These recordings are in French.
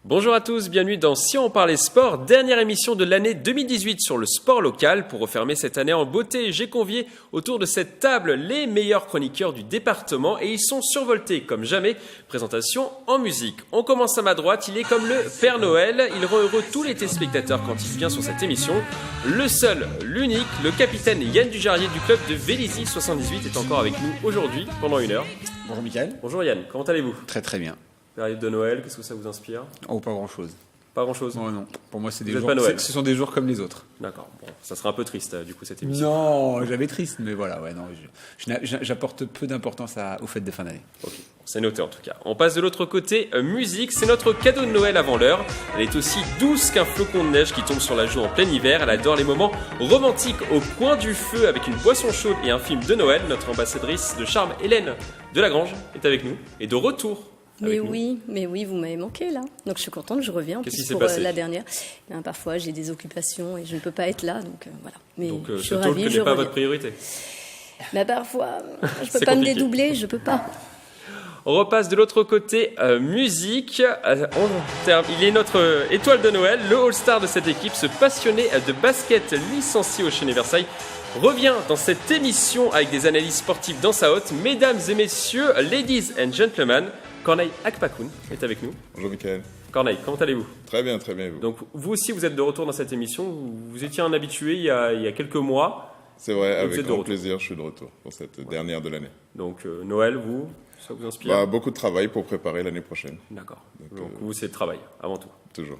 Bonjour à tous, bienvenue dans Si on parlait sport, dernière émission de l'année 2018 sur le sport local. Pour refermer cette année en beauté, j'ai convié autour de cette table les meilleurs chroniqueurs du département et ils sont survoltés comme jamais. Présentation en musique. On commence à ma droite, il est comme le Père Noël, il rend heureux tous les téléspectateurs quand il vient sur cette émission. Le seul, l'unique, le capitaine Yann Dujarrier du club de Vélizy 78 est encore avec nous aujourd'hui pendant une heure. Bonjour Mickaël. Bonjour Yann, comment allez-vous ? Très très bien. Période de Noël, qu'est-ce que ça vous inspire ? Oh, pas grand-chose. Pas grand-chose. Oh non, pour moi c'est des Vous êtes jours. pas Noël. Ce sont des jours comme les autres. D'accord, bon, ça sera un peu triste du coup cette émission. Non, j'avais triste, mais voilà, ouais, non, j'apporte peu d'importance aux fêtes de fin d'année. Ok, c'est noté en tout cas. On passe de l'autre côté, musique, c'est notre cadeau de Noël avant l'heure. Elle est aussi douce qu'un flocon de neige qui tombe sur la joue en plein hiver. Elle adore les moments romantiques au coin du feu avec une boisson chaude et un film de Noël. Notre ambassadrice de charme, Hélène Delagrange, est avec nous et de retour. Mais oui, vous m'avez manqué là. Donc je suis contente que je reviens en Qu'est-ce plus qui s'est pour passé la dernière. Parfois j'ai des occupations et je ne peux pas être là, donc voilà. Mais Donc je suis ce talk ravie, n'est je pas reviens. votre priorité. Mais parfois, je C'est peux pas me compliqué. dédoubler, je peux pas. On repasse de l'autre côté, musique. Il est notre étoile de Noël, le all-star de cette équipe, ce passionné de basket licencié au Chenet Versailles, revient dans cette émission avec des analyses sportives dans sa hotte. Mesdames et messieurs, ladies and gentlemen, Corneille Akpakoun est avec nous. Bonjour Mickaël. Corneille, comment allez-vous ? Très bien, et vous. Donc vous aussi, vous êtes de retour dans cette émission. Vous étiez un habitué il y a quelques mois. C'est vrai, vous êtes avec de grand retour. plaisir, je suis de retour pour cette dernière de l'année. Donc Noël, ça vous inspire ? Beaucoup de travail pour préparer l'année prochaine, D'accord. Donc vous, c'est le travail, avant tout. toujours.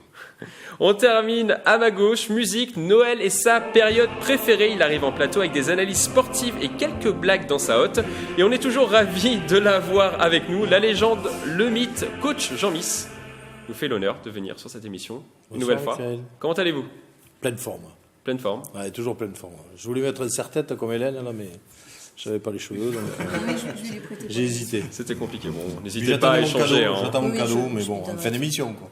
On termine à ma gauche, musique, Noël est sa période préférée. Il arrive en plateau avec des analyses sportives et quelques blagues dans sa hotte. Et on est toujours ravis de l'avoir avec nous. La légende, le mythe, coach Jean Miss nous fait l'honneur de venir sur cette émission une nouvelle fois. Michael. Comment allez-vous ? Pleine forme. Pleine forme. Ouais, toujours pleine forme. Je voulais mettre une serre-tête comme Hélène, là, mais je n'avais pas les cheveux, donc j'ai hésité. C'était compliqué. Bon, Puis n'hésitez pas à échanger. Hein. J'attends mon Oui, cadeau, je mais bon, suis en fin d'émission, quoi.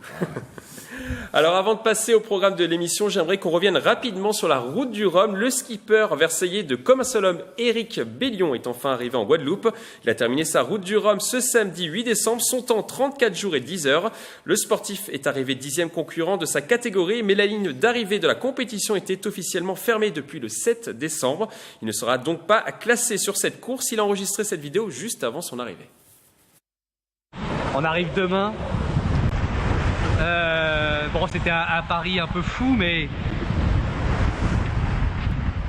Alors avant de passer au programme de l'émission, j'aimerais qu'on revienne rapidement sur la route du Rhum. Le skipper versaillais de Comme un seul homme, Éric Bellion, est enfin arrivé en Guadeloupe. Il a terminé sa route du Rhum ce samedi 8 décembre, son temps 34 jours et 10 heures. Le sportif est arrivé 10e concurrent de sa catégorie, mais la ligne d'arrivée de la compétition était officiellement fermée depuis le 7 décembre. Il ne sera donc pas classé sur cette course. Il a enregistré cette vidéo juste avant son arrivée. On arrive demain. Bon, c'était un pari un peu fou, mais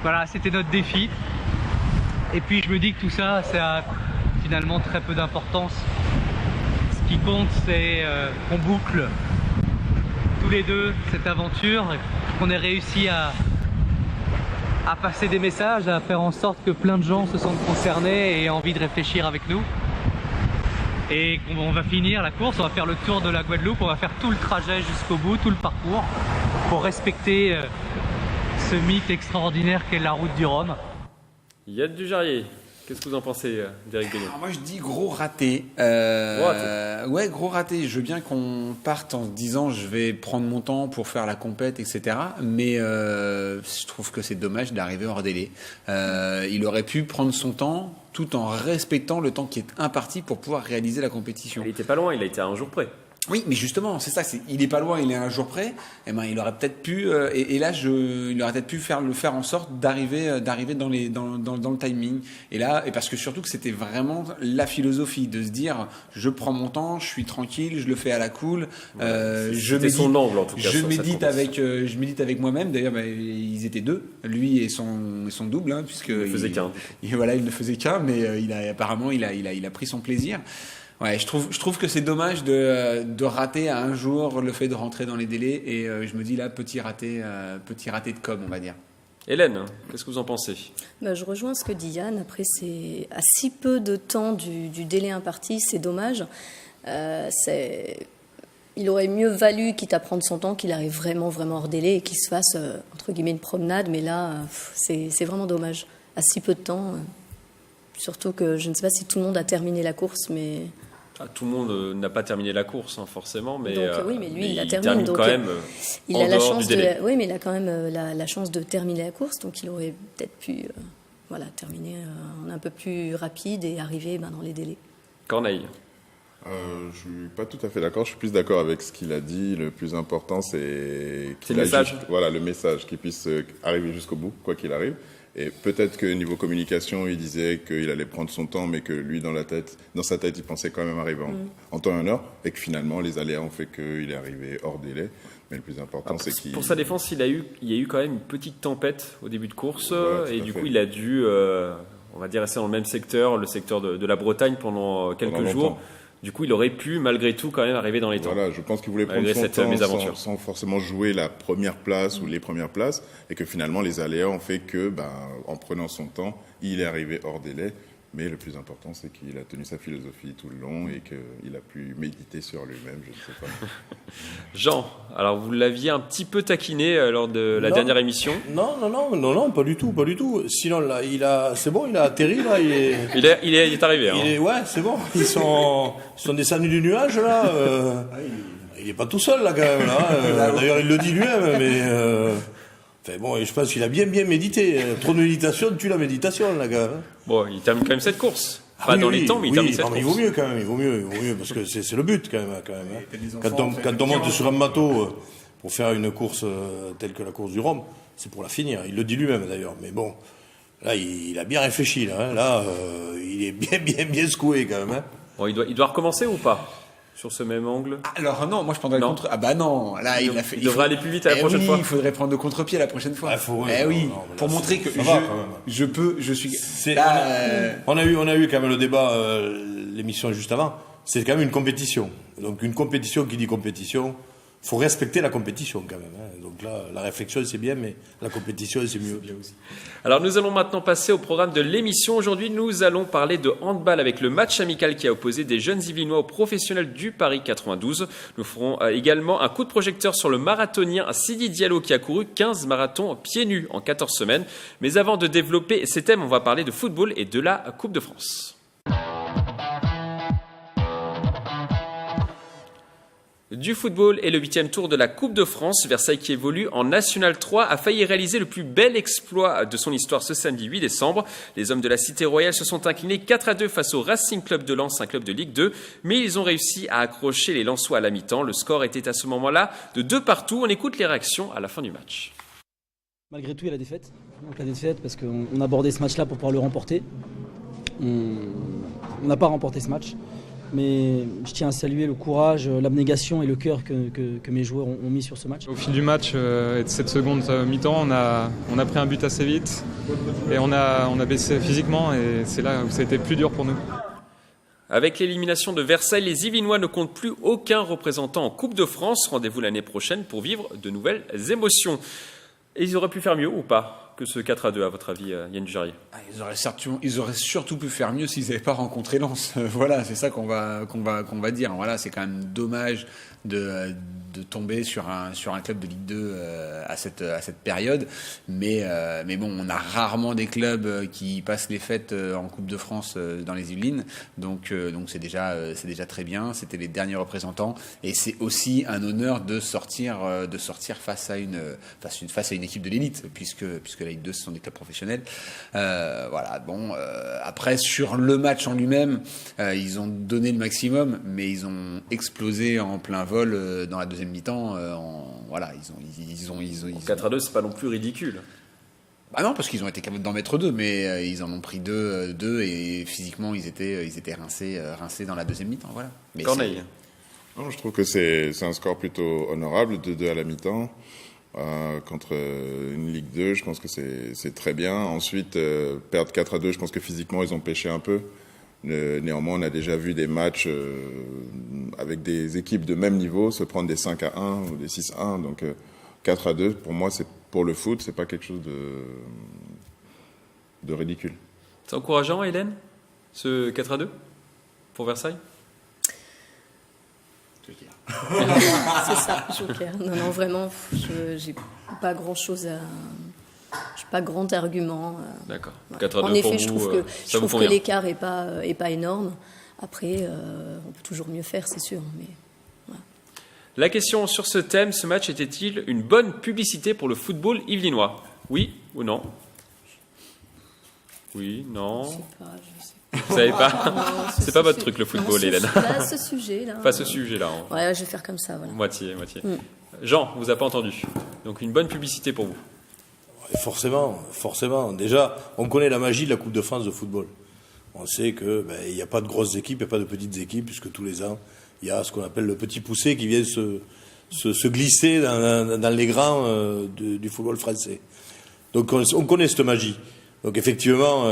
voilà, c'était notre défi. Et puis je me dis que tout ça, ça a finalement très peu d'importance. Ce qui compte, c'est qu'on boucle tous les deux cette aventure, qu'on ait réussi à passer des messages, à faire en sorte que plein de gens se sentent concernés et aient envie de réfléchir avec nous. Et on va finir la course, on va faire le tour de la Guadeloupe, on va faire tout le trajet jusqu'au bout, tout le parcours, pour respecter ce mythe extraordinaire qu'est la route du Rhum. Yann Dujarrier, qu'est-ce que vous en pensez d'Éric Bellion ? Alors moi je dis gros raté. Gros raté. Ouais, gros raté. Je veux bien qu'on parte en se disant je vais prendre mon temps pour faire la compète, etc. Mais je trouve que c'est dommage d'arriver hors délai. Il aurait pu prendre son temps tout en respectant le temps qui est imparti pour pouvoir réaliser la compétition. Il était pas loin, il a été à un jour près. Oui, mais justement, c'est ça. Il est pas loin, il est à un jour près. Eh ben, il aurait peut-être pu, il aurait peut-être pu faire en sorte d'arriver dans le timing. Et parce que surtout que c'était vraiment la philosophie de se dire, je prends mon temps, je suis tranquille, je le fais à la cool. C'était son angle en tout cas. Je sur cette médite course. avec moi-même. D'ailleurs, ils étaient deux, lui et son double, hein, puisque Il ne faisait qu'un. Voilà, il ne faisait qu'un, mais apparemment il a pris son plaisir. Ouais, je trouve que c'est dommage de rater à un jour le fait de rentrer dans les délais et je me dis là petit raté de com, on va dire. Hélène, qu'est-ce que vous en pensez ? Je rejoins ce que dit Yann. Après, c'est à si peu de temps du délai imparti, c'est dommage. Il aurait mieux valu, quitte à prendre son temps, qu'il arrive vraiment hors délai et qu'il se fasse, entre guillemets, une promenade. Mais là, c'est vraiment dommage. À si peu de temps. Surtout que je ne sais pas si tout le monde a terminé la course, mais... Tout le monde n'a pas terminé la course, hein, forcément, mais, donc, oui, mais lui, il la termine. termine Donc, quand même il en a la dehors chance du délai. oui, mais il a quand même la chance de terminer la course, donc il aurait peut-être pu terminer en un peu plus rapide et arriver dans les délais. Corneille. Je suis pas tout à fait d'accord. Je suis plus d'accord avec ce qu'il a dit. Le plus important, c'est le message. Voilà, le message, qu'il puisse arriver jusqu'au bout, quoi qu'il arrive. Et peut-être que niveau communication, il disait qu'il allait prendre son temps, mais que lui, dans sa tête, il pensait quand même arriver en temps et en heure, et que finalement, les aléas ont fait qu'il est arrivé hors délai. Mais le plus important, c'est qu'il... Pour sa défense, il y a eu quand même une petite tempête au début de course, Ouais, et du coup, il a dû, on va dire, rester dans le même secteur, le secteur de la Bretagne pendant quelques jours. Longtemps. Du coup, il aurait pu, malgré tout, quand même arriver dans les temps. Voilà, je pense qu'il voulait prendre Malgré son cette temps mésaventure. sans forcément jouer la première place ou les premières places, et que finalement les aléas ont fait que, en prenant son temps, il est arrivé hors délai. Mais le plus important, c'est qu'il a tenu sa philosophie tout le long et qu'il a pu méditer sur lui-même, je ne sais pas. Jean, alors vous l'aviez un petit peu taquiné lors de la dernière émission. Non, pas du tout. Sinon, là, c'est bon, il a atterri, là, il est arrivé. Hein. Ouais, c'est bon. Ils sont descendus du nuage, là. Il est pas tout seul, là, quand même, là. D'ailleurs, il le dit lui-même, mais... Enfin bon, je pense qu'il a bien médité. Trop de méditation tue la méditation, là, gars. Bon, il termine quand même cette course. Pas dans les temps, mais il termine cette course. Il vaut mieux, quand même. Il vaut mieux, parce que c'est le but, quand même. Quand on monte sur un bateau pour faire une course telle que la course du Rhum, c'est pour la finir. Il le dit lui-même, d'ailleurs. Mais bon, là, il a bien réfléchi, là. Hein. Là, il est bien secoué, quand même. Hein. Bon, il doit recommencer ou pas sur ce même angle? Alors non, moi je prendrais le contre. Ah bah non, là il a fait. Il devrait aller plus vite à la prochaine fois. Il faudrait prendre le contre-pied la prochaine fois. Pour montrer que je suis. On a eu quand même le débat, l'émission juste avant. C'est quand même une compétition. Donc une compétition qui dit compétition, faut respecter la compétition quand même. Hein. Donc là, la réflexion c'est bien, mais la compétition c'est mieux. Bien aussi. Alors nous allons maintenant passer au programme de l'émission. Aujourd'hui, nous allons parler de handball avec le match amical qui a opposé des jeunes Yvelinois aux professionnels du Paris 92. Nous ferons également un coup de projecteur sur le marathonien Sidi Diallo qui a couru 15 marathons pieds nus en 14 semaines. Mais avant de développer ces thèmes, on va parler de football et de la Coupe de France. Du football et le 8e tour de la Coupe de France, Versailles qui évolue en National 3 a failli réaliser le plus bel exploit de son histoire ce samedi 8 décembre. Les hommes de la Cité Royale se sont inclinés 4-2 face au Racing Club de Lens, un club de Ligue 2, mais ils ont réussi à accrocher les Lensois à la mi-temps. Le score était à ce moment-là de 2-2. On écoute les réactions à la fin du match. Malgré tout, il y a la défaite. Donc la défaite parce qu'on abordait ce match-là pour pouvoir le remporter. On n'a pas remporté ce match. Mais je tiens à saluer le courage, l'abnégation et le cœur que mes joueurs ont mis sur ce match. Au fil du match et de cette seconde mi-temps, on a pris un but assez vite et on a baissé physiquement et c'est là où ça a été plus dur pour nous. Avec l'élimination de Versailles, les Yvelinois ne comptent plus aucun représentant en Coupe de France. Rendez-vous l'année prochaine pour vivre de nouvelles émotions. Et ils auraient pu faire mieux ou pas que ce 4-2 à votre avis, Yann Dujarier? Ils auraient surtout pu faire mieux s'ils n'avaient pas rencontré Lens. Voilà, c'est ça qu'on va dire. Voilà, c'est quand même dommage de tomber sur un club de Ligue 2 à cette période. Mais bon, on a rarement des clubs qui passent les fêtes en Coupe de France dans les Yvelines. Donc c'est déjà très bien. C'était les derniers représentants. Et c'est aussi un honneur de sortir face à une équipe de l'élite, puisque la Ligue 2, ce sont des clubs professionnels. Voilà. Bon. Après, sur le match en lui-même, ils ont donné le maximum, mais ils ont explosé en plein vol dans la deuxième mi-temps. Voilà. Ils ont 4-2, c'est pas non plus ridicule. Bah non, parce qu'ils ont été capables d'en mettre 2, mais ils en ont pris deux et physiquement ils étaient rincés dans la deuxième mi-temps. Voilà. Mais Corneille. Non, je trouve que c'est un score plutôt honorable, 2-2 à la mi-temps. Contre une Ligue 2, je pense que c'est très bien. Ensuite, perdre 4-2, je pense que physiquement, ils ont pêché un peu. Néanmoins, on a déjà vu des matchs avec des équipes de même niveau se prendre des 5-1 ou des 6-1. Donc, 4-2, pour moi, pour le foot, c'est pas quelque chose de ridicule. C'est encourageant, Hélène, ce 4-2 pour Versailles? C'est ça, Joker. Non, vraiment, j'ai pas grand-chose à... J'ai pas grand argument. D'accord. Voilà. 4-2 en effet, pour je vous, trouve que l'écart est pas énorme. Après, on peut toujours mieux faire, c'est sûr. Mais voilà. La question sur ce thème, ce match était-il une bonne publicité pour le football yvelinois? Oui ou non? Oui, non. Je sais pas. Vous savez pas? C'est pas votre truc le football, Hélène. Là, ce sujet-là. Pas ce sujet-là. Ouais, je vais faire comme ça, voilà. Moitié. Jean, vous a pas entendu. Donc une bonne publicité pour vous. Et forcément. Déjà, on connaît la magie de la Coupe de France de football. On sait que il n'y a pas de grosses équipes, il n'y a pas de petites équipes, puisque tous les ans, il y a ce qu'on appelle le petit poussé qui vient se glisser dans les grands du football français. Donc on connaît cette magie. Donc effectivement,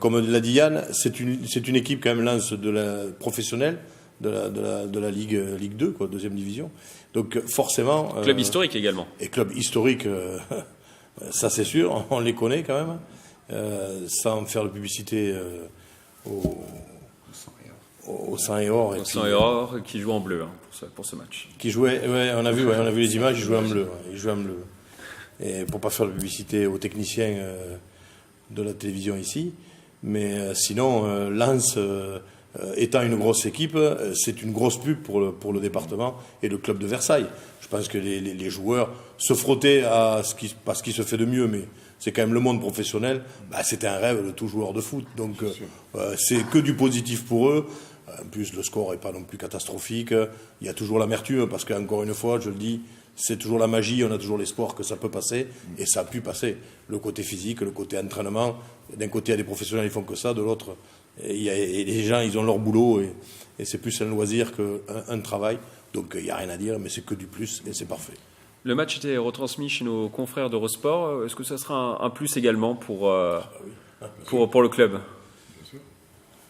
comme l'a dit Yann, c'est une équipe quand même Lens de la professionnelle de la Ligue 2, quoi, deuxième division. Donc forcément. Club historique également. Et club historique, ça c'est sûr, on les connaît quand même, sans faire de publicité au sang et or. Au sang et or, qui joue en bleu pour ce match. Qui jouait, on a vu les images, il jouait en bleu. Et pour pas faire de publicité aux techniciens de la télévision ici, mais sinon, Lens étant une grosse équipe, c'est une grosse pub pour le département et le club de Versailles. Je pense que les joueurs se frottaient à ce qui se fait de mieux, mais c'est quand même le monde professionnel. C'était un rêve de tout joueur de foot. Donc c'est que du positif pour eux. En plus, le score n'est pas non plus catastrophique. Il y a toujours l'amertume, parce qu'encore une fois, je le dis, c'est toujours la magie, on a toujours l'espoir que ça peut passer, et ça a pu passer. Le côté physique, le côté entraînement, d'un côté, il y a des professionnels qui font que ça, de l'autre, et les gens, ils ont leur boulot, et c'est plus un loisir qu'un travail. Donc il n'y a rien à dire, mais c'est que du plus, et c'est parfait. Le match était retransmis chez nos confrères d'Eurosport. Est-ce que ça sera un plus également pour le club?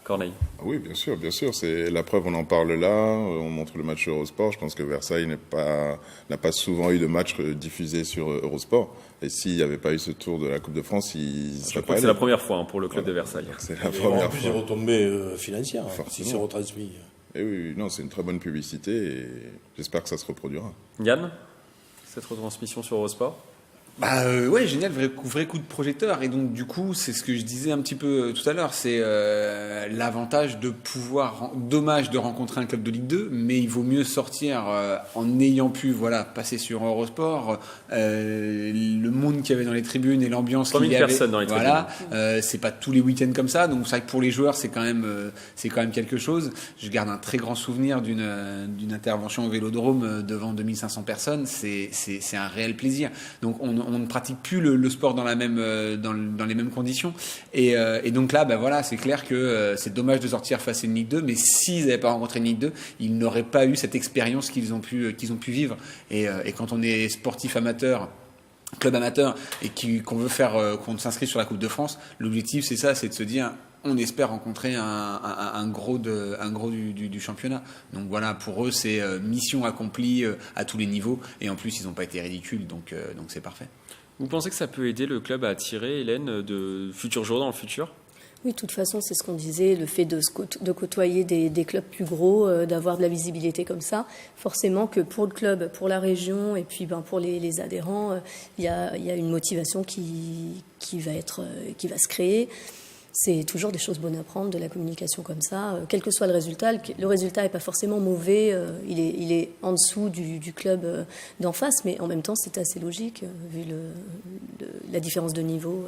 Corneille. Oui, bien sûr. C'est la preuve, on en parle là, on montre le match Eurosport. Je pense que Versailles n'a pas souvent eu de match diffusé sur Eurosport. Et s'il n'y avait pas eu ce tour de la Coupe de France, il serait pas allé. C'est la première fois pour le club de Versailles. C'est la première en plus, fois. il y a retombées financières, si c'est retransmis. Et oui, non, c'est une très bonne publicité et j'espère que ça se reproduira. Yann, cette retransmission sur Eurosport? Ouais, génial, vrai coup de projecteur. Et donc du coup, c'est ce que je disais un petit peu tout à l'heure, c'est l'avantage de pouvoir, dommage de rencontrer un club de Ligue 2, mais il vaut mieux sortir en ayant pu passer sur Eurosport, le monde qu'il y avait dans les tribunes et l'ambiance qu'il y avait. 3000 personnes dans les tribunes. C'est pas tous les week-ends comme ça, donc c'est vrai que pour les joueurs, c'est quand même quelque chose. Je garde un très grand souvenir d'une intervention au Vélodrome devant 2500 personnes, c'est un réel plaisir. Donc on ne pratique plus le sport dans les mêmes conditions. Et donc là, c'est clair que c'est dommage de sortir face à une Ligue 2, mais s'ils n'avaient pas rencontré une Ligue 2, ils n'auraient pas eu cette expérience qu'ils ont pu vivre. Et quand on est sportif amateur, club amateur, et qu'on veut qu'on s'inscrit sur la Coupe de France, l'objectif c'est de se dire, on espère rencontrer un gros du championnat. Donc voilà, pour eux, c'est mission accomplie à tous les niveaux. Et en plus, ils n'ont pas été ridicules, donc c'est parfait. Vous pensez que ça peut aider le club à attirer, Hélène, de futurs joueurs dans le futur? Oui, de toute façon, c'est ce qu'on disait, le fait de côtoyer des clubs plus gros, d'avoir de la visibilité comme ça, forcément que pour le club, pour la région et puis pour les adhérents, il y a une motivation qui va se créer. C'est toujours des choses bonnes à prendre, de la communication comme ça, quel que soit le résultat. Le résultat n'est pas forcément mauvais, il est en dessous du club d'en face, mais en même temps, c'est assez logique, vu la différence de niveau.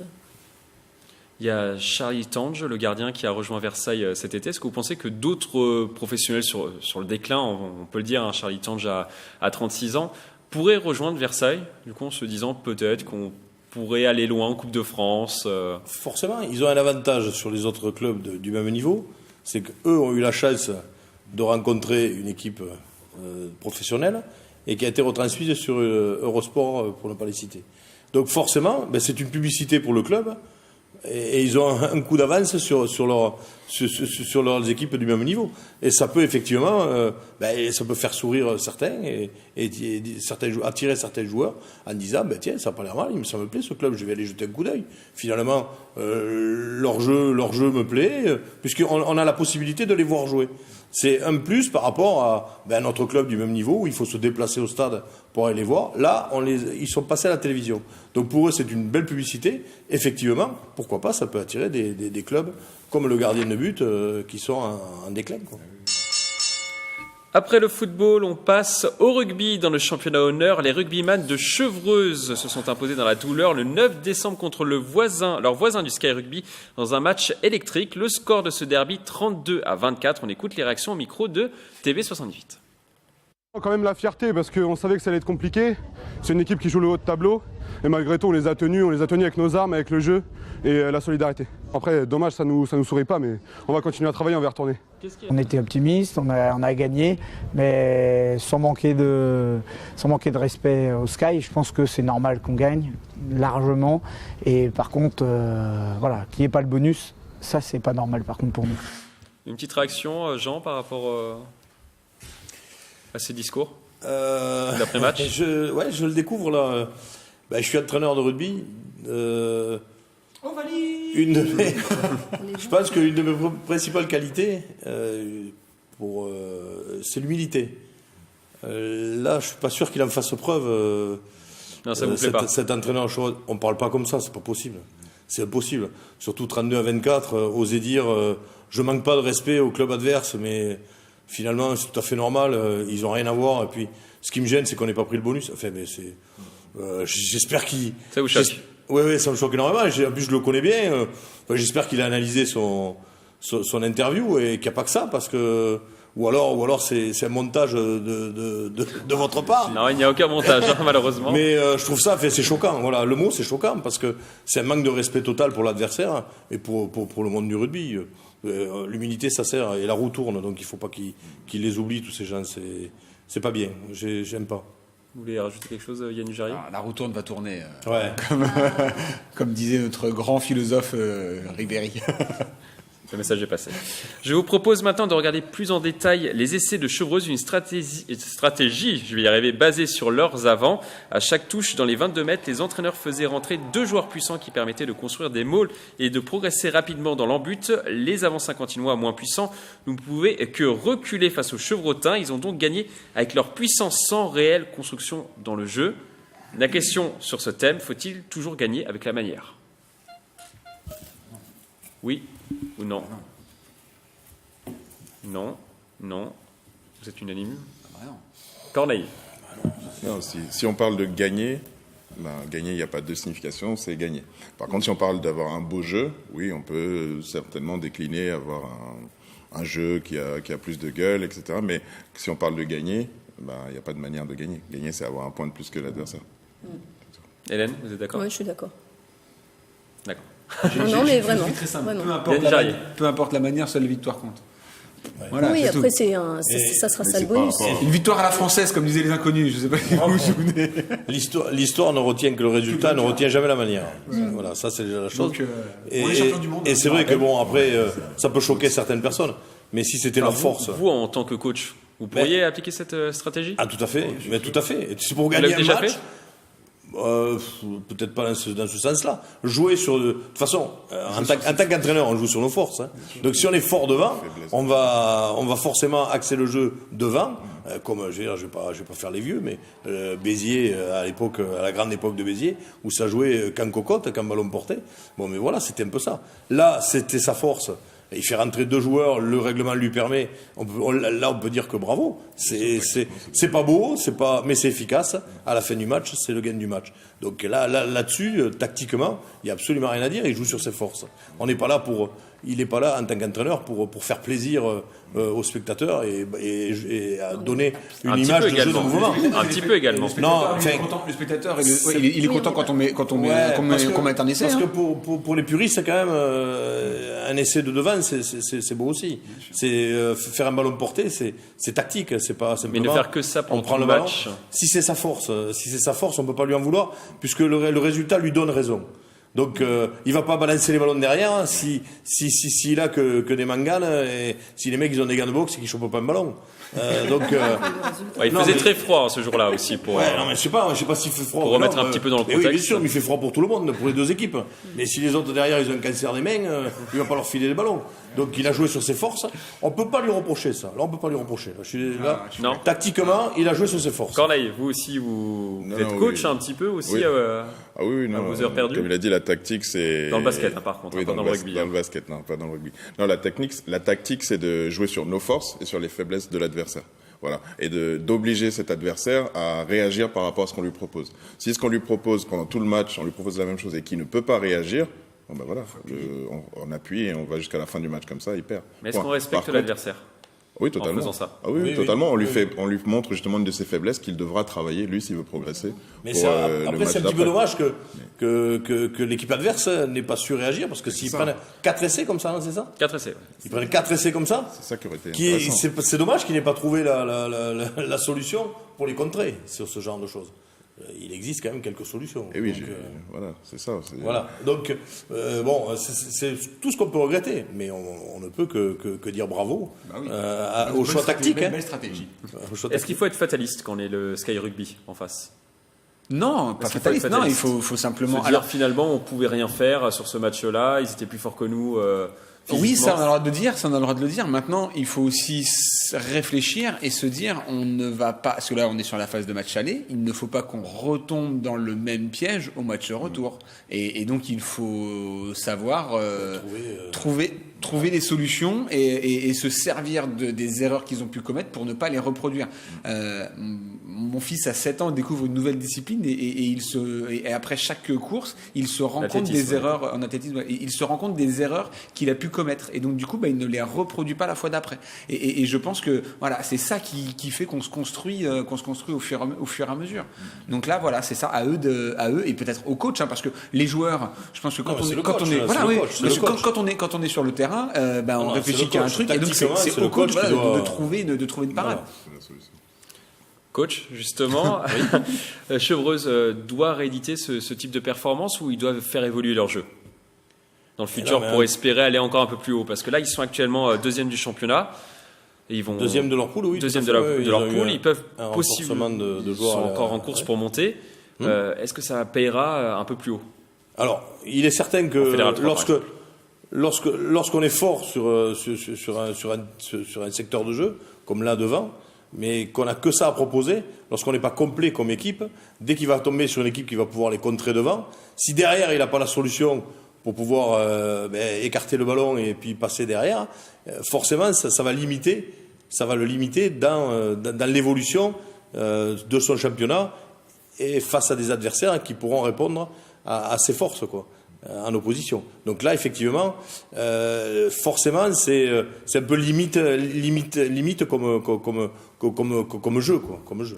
Il y a Charlie Tange, le gardien qui a rejoint Versailles cet été. Est-ce que vous pensez que d'autres professionnels sur le déclin, on peut le dire, Charlie Tange a 36 ans, pourraient rejoindre Versailles, du coup, en se disant peut-être qu'on pourrait aller loin en Coupe de France? Forcément, ils ont un avantage sur les autres clubs du même niveau, c'est qu'eux ont eu la chance de rencontrer une équipe professionnelle et qui a été retransmise sur Eurosport, pour ne pas les citer. Donc forcément, c'est une publicité pour le club, et ils ont un coup d'avance sur leurs équipes du même niveau. Et ça peut effectivement, ça peut faire sourire certains et attirer certains joueurs en disant, tiens, ça n'a pas l'air mal, ça me plaît ce club, je vais aller jeter un coup d'œil. Finalement, leur jeu me plaît, puisqu'on a la possibilité de les voir jouer. C'est un plus par rapport à notre club du même niveau où il faut se déplacer au stade pour aller les voir. Là, ils sont passés à la télévision. Donc pour eux, c'est une belle publicité. Effectivement, pourquoi pas, ça peut attirer des clubs comme le gardien de but qui sont en déclin, quoi. Après le football, on passe au rugby. Dans le championnat honneur, les rugbyman de Chevreuse se sont imposés dans la douleur le 9 décembre contre leur voisin du Sky Rugby dans un match électrique. Le score de ce derby, 32-24. On écoute les réactions au micro de TV78. Quand même la fierté parce qu'on savait que ça allait être compliqué. C'est une équipe qui joue le haut de tableau et malgré tout on les a tenus avec nos armes, avec le jeu et la solidarité. Après dommage ça nous sourit pas mais on va continuer à travailler, on va y retourner. On était optimistes, on a gagné mais sans manquer de respect au Sky. Je pense que c'est normal qu'on gagne largement et par contre voilà, qu'il n'y ait pas le bonus, ça c'est pas normal par contre pour nous. Une petite réaction Jean par rapport à ces discours d'après-match. Je le découvre là. Je suis entraîneur de rugby. Je pense qu'une de mes principales qualités, c'est l'humilité. Là, je suis pas sûr qu'il en fasse preuve. Non, ça vous plaît pas. Cet entraîneur, on parle pas comme ça, c'est pas possible. C'est impossible. Surtout 32-24, oser dire, je manque pas de respect au club adverse, mais finalement, c'est tout à fait normal. Ils ont rien à voir. Et puis, ce qui me gêne, c'est qu'on n'ait pas pris le bonus. Enfin, mais c'est. J'espère qu'il. Ça vous choque? Oui, ça me choque énormément. En plus, je le connais bien. J'espère qu'il a analysé son interview et qu'il n'y a pas que ça, parce que. Ou alors c'est un montage de votre part. Non, il n'y a aucun montage, malheureusement. Mais je trouve ça, c'est choquant. Voilà, le mot, c'est choquant, parce que c'est un manque de respect total pour l'adversaire et pour le monde du rugby. L'humilité, ça sert, et la roue tourne, donc il ne faut pas qu'ils les oublient, tous ces gens. C'est pas bien, j'aime pas. Vous voulez rajouter quelque chose, Yann Ujari? La roue tourne va tourner, ouais. comme disait notre grand philosophe Ribéry. Le message est passé. Je vous propose maintenant de regarder plus en détail les essais de Chevreuse, une stratégie, je vais y arriver, basée sur leurs avants. À chaque touche, dans les 22 mètres, les entraîneurs faisaient rentrer 2 joueurs puissants qui permettaient de construire des mauls et de progresser rapidement dans l'embut. Les avants saint-quentinois moins puissants ne pouvaient que reculer face aux Chevrotins. Ils ont donc gagné avec leur puissance sans réelle construction dans le jeu. La question sur ce thème, faut-il toujours gagner avec la manière? Oui ou non? Non. Vous êtes unanime? Corneille. Non, si on parle de gagner, gagner, il n'y a pas de signification, c'est gagner. Par contre, si on parle d'avoir un beau jeu, oui, on peut certainement décliner, avoir un jeu qui a plus de gueule, etc. Mais si on parle de gagner, il n'y a pas de manière de gagner. Gagner, c'est avoir un point de plus que l'adversaire. Hélène, vous êtes d'accord? Oui, je suis d'accord. D'accord. Non, mais vraiment. Très simple. Vraiment. Peu importe la manière, seule victoire compte. Ouais. Voilà, oui, après, tout. ça sera ça le bonus. Une victoire à la française, comme disaient les inconnus. Je ne sais pas si vous vous souvenez. L'histoire ne retient que le résultat, ne retient jamais la manière. Voilà, ça c'est déjà la chose. Donc, on est champion du monde. Et c'est vrai que bon, après, ça peut choquer certaines personnes. Mais si c'était leur force. Vous, en tant que coach, vous pourriez appliquer cette stratégie? Ah, tout à fait. Mais tout à fait. C'est pour gagner un match. Peut-être pas dans ce sens-là. Jouer sur. De toute façon, en tant qu'entraîneur, on joue sur nos forces. Hein. Donc, si on est fort devant, on va forcément axer le jeu devant. Comme je vais pas faire les vieux, mais Béziers à l'époque, à la grande époque de Béziers, où ça jouait qu'en cocotte, qu'en ballon porté. Bon, mais voilà, c'était un peu ça. Là, c'était sa force. Il fait rentrer 2 joueurs, le règlement lui permet. On peut dire que bravo. C'est pas beau, mais c'est efficace. À la fin du match, c'est le gain du match. Donc là-dessus, tactiquement, il n'y a absolument rien à dire. Il joue sur ses forces. Il n'est pas là en tant qu'entraîneur pour faire plaisir aux spectateurs et à donner une image de jeu de mouvement. Un petit peu également. Le spectateur, il est content quand on met un essai. Parce que pour les puristes, c'est quand même un essai de devant, c'est beau aussi. C'est faire un ballon porté, c'est tactique, c'est pas simplement. Mais ne faire que ça pour le match. Si c'est sa force, on peut pas lui en vouloir, puisque le résultat lui donne raison. Donc il va pas balancer les ballons derrière s'il a que des manganes et si les mecs ils ont des gants de boxe et qu'ils chopent pas un ballon. Il faisait très froid ce jour-là aussi pour. Non mais je sais pas s'il fait froid. Pour remettre un petit peu dans le contexte. Oui, bien sûr, mais il fait froid pour tout le monde, pour les 2 équipes. Mais si les autres derrière ils ont un cancer des mains, il va pas leur filer les ballons. Donc il a joué sur ses forces. On peut pas lui reprocher ça. Là on peut pas lui reprocher. Non. Tactiquement, il a joué sur ses forces. Corneille, vous aussi vous êtes coach un petit peu aussi. Oui. À vos heures perdues. Comme il a dit, la tactique c'est. Dans le basket, par contre, oui, pas dans le rugby. Dans le basket, non, pas dans le rugby. Non, la tactique, c'est de jouer sur nos forces et sur les faiblesses de l'adversaire. Voilà. Et d'obliger cet adversaire à réagir par rapport à ce qu'on lui propose. Si ce qu'on lui propose pendant tout le match, on lui propose la même chose et qu'il ne peut pas réagir, bon ben voilà, on appuie et on va jusqu'à la fin du match comme ça, il perd. Mais est-ce qu'on respecte l'adversaire ? Oui, totalement. En faisant ça. Ah oui, totalement. On lui montre justement une de ses faiblesses qu'il devra travailler, lui, s'il veut progresser. Mais après, c'est un petit peu dommage que l'équipe adverse n'ait pas su réagir, parce que s'ils prennent 4 essais comme ça, c'est ça ? 4 essais. Ils prennent 4 essais comme ça. C'est ça qui aurait été intéressant. C'est dommage qu'ils n'aient pas trouvé la solution pour les contrer sur ce genre de choses. Il existe quand même quelques solutions. Et oui, voilà, c'est ça. Voilà. Donc, c'est tout ce qu'on peut regretter, mais on ne peut que dire bravo au choix tactique. Belle stratégie. Est-ce qu'il faut être fataliste quand on est le Sky Rugby en face ? Non, pas fataliste. Non, il faut simplement. Se dire finalement, on pouvait rien faire sur ce match-là. Ils étaient plus forts que nous. Oui, ça on a le droit de le dire, ça on a le droit de le dire. Maintenant, il faut aussi réfléchir et se dire, on ne va pas, parce que là on est sur la phase de match aller, il ne faut pas qu'on retombe dans le même piège au match retour. Et donc il faut savoir trouver des solutions et se servir des erreurs qu'ils ont pu commettre pour ne pas les reproduire. Mon fils à 7 ans découvre une nouvelle discipline et après chaque course, il se rend compte des erreurs en athlétisme. Il se rend compte des erreurs qu'il a pu commettre et donc du coup, il ne les reproduit pas la fois d'après. Et je pense que voilà, c'est ça qui fait qu'on se construit au fur et à mesure. Donc là, voilà, c'est ça à eux et peut-être aux coachs, parce que les joueurs, je pense que quand on est sur le terrain, on réfléchit qu'à un truc et donc c'est au coach de trouver une parade. Coach, justement, Chevreuse doit rééditer ce type de performance ou ils doivent faire évoluer leur jeu dans le futur pour espérer aller encore un peu plus haut? Parce que là, ils sont actuellement deuxième du championnat. Et ils vont deuxième de leur poule, oui. Deuxième de leur poule, ils peuvent possiblement ils sont encore en course pour monter. Est-ce que ça payera un peu plus haut? Alors, il est certain que lorsqu'on est fort sur un secteur de jeu, comme là devant, mais qu'on n'a que ça à proposer, lorsqu'on n'est pas complet comme équipe, dès qu'il va tomber sur une équipe qui va pouvoir les contrer devant, si derrière il n'a pas la solution pour pouvoir écarter le ballon et puis passer derrière, forcément ça va le limiter dans l'évolution de son championnat et face à des adversaires qui pourront répondre à ses forces, quoi, en opposition. Donc là, effectivement, forcément, c'est un peu limite comme jeu, quoi, comme jeu.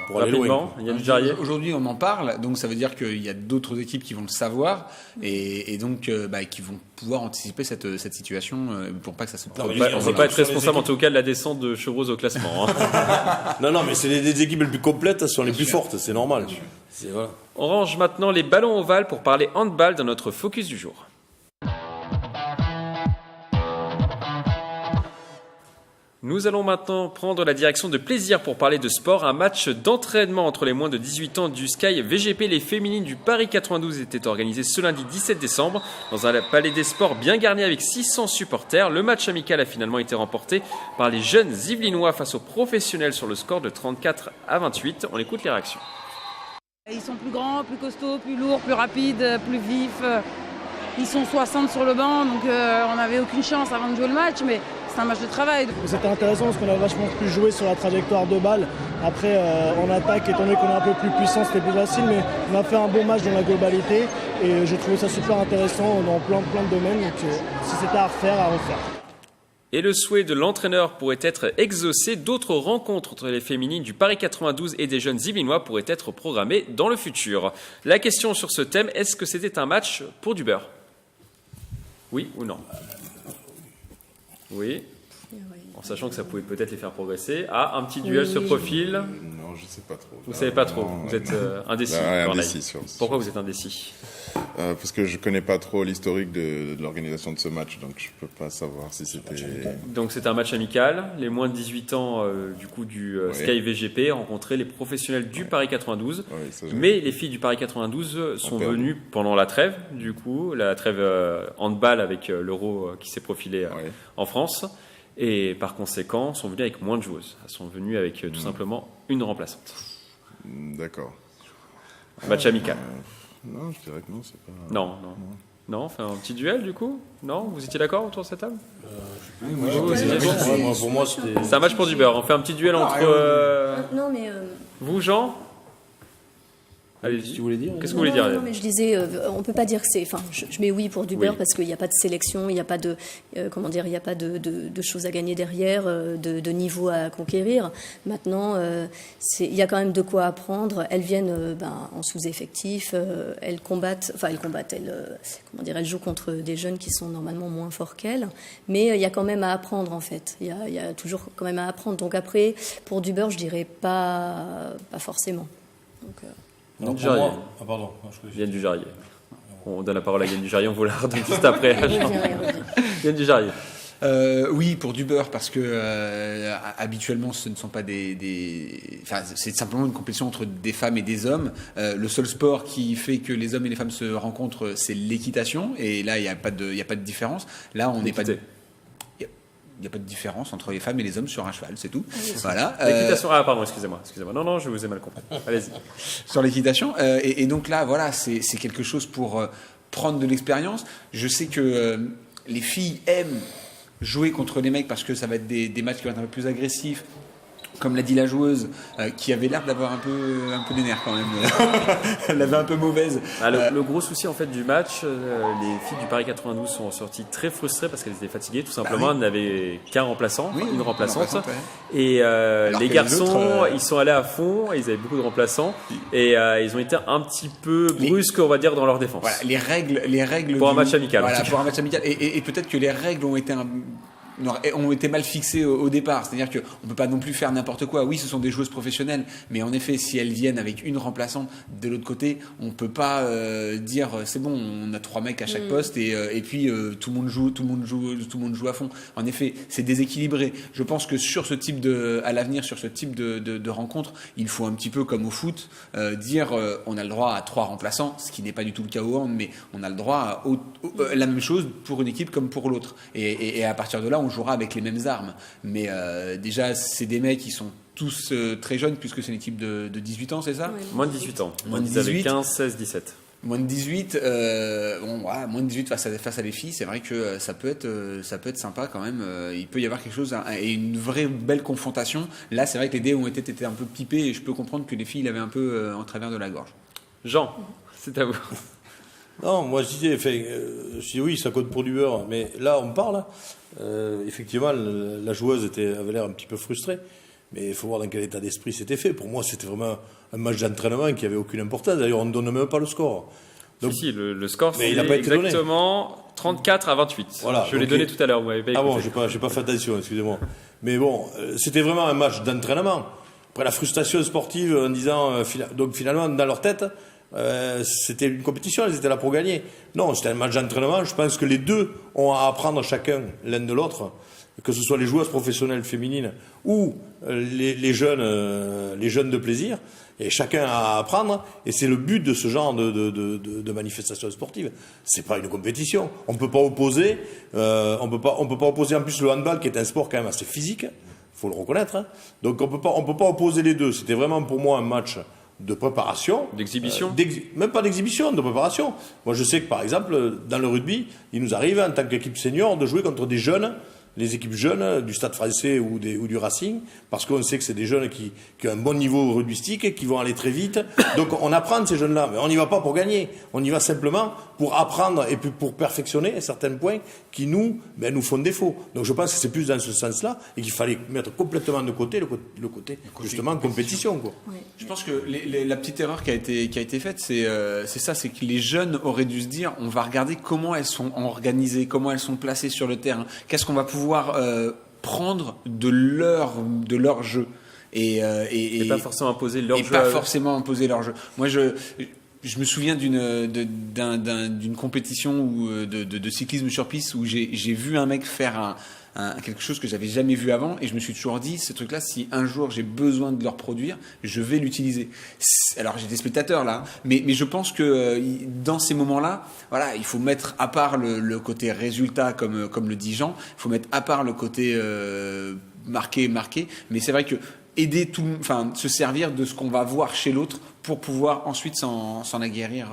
Pour rapidement, Yann Jarrier. Aujourd'hui, on en parle, donc ça veut dire qu'il y a d'autres équipes qui vont le savoir et donc qui vont pouvoir anticiper cette situation pour pas que ça se produise. On ne peut pas être responsable en tout cas de la descente de Chevreuse au classement. Non, mais c'est les équipes les plus complètes, sont les plus fortes, c'est normal. Voilà. On range maintenant les ballons ovales pour parler handball dans notre focus du jour. Nous allons maintenant prendre la direction de Plaisir pour parler de sport. Un match d'entraînement entre les moins de 18 ans du Sky VGP. Les féminines du Paris 92 étaient organisées ce lundi 17 décembre dans un palais des sports bien garni avec 600 supporters. Le match amical a finalement été remporté par les jeunes Yvelinois face aux professionnels sur le score de 34-28. On écoute les réactions. Ils sont plus grands, plus costauds, plus lourds, plus rapides, plus vifs. Ils sont 60 sur le banc, donc on n'avait aucune chance avant de jouer le match, mais c'est un match de travail. C'était intéressant parce qu'on a vachement pu jouer sur la trajectoire de balle. Après, en attaque, étant donné qu'on est un peu plus puissant, c'était plus facile, mais on a fait un bon match dans la globalité et j'ai trouvé ça super intéressant dans plein de domaines. Donc si c'était à refaire, à refaire. Et le souhait de l'entraîneur pourrait être exaucé. D'autres rencontres entre les féminines du Paris 92 et des jeunes Yvelinois pourraient être programmées dans le futur. La question sur ce thème, est-ce que c'était un match pour du beurre? Oui ou non? Oui. En sachant que ça pouvait peut-être les faire progresser. Ah, un petit duel se profile. Non, je ne sais pas trop. Vous ne savez pas trop. Vous êtes indécis. Indécis Pourquoi vous êtes indécis? Parce que je ne connais pas trop l'historique de l'organisation de ce match, donc je ne peux pas savoir si c'était... Donc c'est un match amical. Les moins de 18 ans du Sky VGP rencontraient les professionnels du Paris 92. Mais les filles du Paris 92 sont venues pendant la trêve, du coup, la trêve handball avec l'Euro qui s'est profilé en France. Et par conséquent, sont venues avec moins de joueuses. Elles sont venues avec tout simplement une remplaçante. D'accord. Match amical. Non, je dirais que non, c'est pas... Non. Non, enfin un petit duel du coup. Non, vous étiez d'accord autour de cette table? Pour moi, c'était. C'est un match pour du beurre. On fait un petit duel entre Non, mais vous, Jean. Allez-y. Tu voulais dire? Qu'est-ce que vous voulez dire? Non, mais je disais, on peut pas dire que c'est. Enfin, je mets oui pour du beurre parce qu'il n'y a pas de sélection, il n'y a pas de, il n'y a pas de choses à gagner derrière, de niveau à conquérir. Maintenant, il y a quand même de quoi apprendre. Elles viennent en sous-effectif, elles combattent, elles jouent contre des jeunes qui sont normalement moins forts qu'elles. Mais il y a quand même à apprendre en fait. Il y a toujours quand même à apprendre. Donc après, pour du beurre, je dirais pas forcément. Donc, Yann Dujarier. Ah pardon. Yann Dujarier. On donne la parole à Yann Dujarier, on vous la redonne juste après. Yann Dujarier. Oui, pour du beurre, parce que habituellement, ce ne sont pas Enfin, c'est simplement une compétition entre des femmes et des hommes. Le seul sport qui fait que les hommes et les femmes se rencontrent, c'est l'équitation. Et là, il n'y a pas de différence. Là, on n'est pas... Il n'y a pas de différence entre les femmes et les hommes sur un cheval, c'est tout. Voilà. L'équitation. Ah, pardon, excusez-moi. Non, je vous ai mal compris. Allez-y. Sur l'équitation. Et donc là, voilà, c'est quelque chose pour prendre de l'expérience. Je sais que les filles aiment jouer contre les mecs parce que ça va être des matchs qui vont être un peu plus agressifs. Comme l'a dit la joueuse, qui avait l'air d'avoir un peu des nerfs quand même. Elle avait un peu mauvaise. Le gros souci en fait du match, les filles du Paris 92 sont sorties très frustrées parce qu'elles étaient fatiguées, tout simplement. Elles n'avaient qu'un remplaçant, une remplaçante. Ouais. Et les garçons, ils sont allés à fond, ils avaient beaucoup de remplaçants et ils ont été un petit peu brusques, on va dire, dans leur défense. Voilà, les règles pour un match amical. Voilà, pour un match amical. Et peut-être que les règles ont été mal fixées au départ. C'est-à-dire qu'on ne peut pas non plus faire n'importe quoi. Oui, ce sont des joueuses professionnelles, mais en effet, si elles viennent avec une remplaçante de l'autre côté, on ne peut pas dire c'est bon, on a 3 mecs à chaque poste et puis tout le monde joue à fond. En effet, c'est déséquilibré. Je pense que à l'avenir, sur ce type de rencontre, il faut un petit peu comme au foot, dire on a le droit à 3 remplaçants, ce qui n'est pas du tout le cas au hand, mais on a le droit à la même chose pour une équipe comme pour l'autre. Et à partir de là, on jouera avec les mêmes armes. Mais déjà, c'est des mecs qui sont tous très jeunes, puisque c'est une équipe de 18 ans, c'est ça? Oui. Moins de 18 ans. Moins de 18. Avec 18. 15, 16, 17. Moins de 18, moins de 18 face à les filles, c'est vrai que ça peut être sympa quand même. Il peut y avoir quelque chose et une vraie belle confrontation. Là, c'est vrai que les dés ont été un peu pipés et je peux comprendre que les filles l'avaient un peu en travers de la gorge. Jean, c'est à vous. Non, moi je disais oui, ça compte pour du beurre, mais là on parle. Effectivement, la joueuse avait l'air un petit peu frustrée, mais il faut voir dans quel état d'esprit c'était fait. Pour moi, c'était vraiment un match d'entraînement qui avait aucune importance. D'ailleurs, on ne donne même pas le score. Donc, si, le score, c'est exactement 34 à 28. Voilà, je l'ai donné tout à l'heure, vous m'avez pas écouté. Bon, j'ai pas fait attention, excusez-moi. Mais bon, c'était vraiment un match d'entraînement. Après la frustration sportive en disant, donc finalement, dans leur tête, c'était une compétition, elles étaient là pour gagner. Non, c'était un match d'entraînement. Je pense que les deux ont à apprendre chacun l'un de l'autre, que ce soit les joueuses professionnelles féminines ou les jeunes de plaisir. Et chacun a à apprendre. Et c'est le but de ce genre de manifestation sportive. C'est pas une compétition. On peut pas opposer. On peut pas opposer en plus le handball, qui est un sport quand même assez physique. Faut le reconnaître. Hein. Donc on peut pas opposer les deux. C'était vraiment pour moi un match de préparation. D'exhibition même pas d'exhibition, de préparation. Moi, je sais que, par exemple, dans le rugby, il nous arrive, en tant qu'équipe senior, de jouer contre des jeunes, les équipes jeunes du Stade Français ou du Racing, parce qu'on sait que c'est des jeunes qui ont un bon niveau rugbystique, qui vont aller très vite. Donc, on apprend de ces jeunes-là. Mais on n'y va pas pour gagner. On y va simplement pour apprendre et puis pour perfectionner certains points qui nous font défaut. Donc, je pense que c'est plus dans ce sens-là et qu'il fallait mettre complètement de côté le côté justement compétition. Quoi. Oui. Je pense que la petite erreur qui a été faite, c'est ça, c'est que les jeunes auraient dû se dire, on va regarder comment elles sont organisées, comment elles sont placées sur le terrain, qu'est-ce qu'on va pouvoir prendre de leur jeu et pas forcément imposer leur jeu. Pas forcément imposer leur jeu. Moi, je me souviens d'une compétition de cyclisme sur piste où j'ai vu un mec faire quelque chose que j'avais jamais vu avant et je me suis toujours dit, ce truc-là, si un jour j'ai besoin de le reproduire, je vais l'utiliser. Alors j'étais spectateur là, mais je pense que dans ces moments-là, voilà, il faut mettre à part le côté résultat comme le dit Jean, il faut mettre à part le côté marqué, mais c'est vrai que se servir de ce qu'on va voir chez l'autre pour pouvoir ensuite s'en aguerrir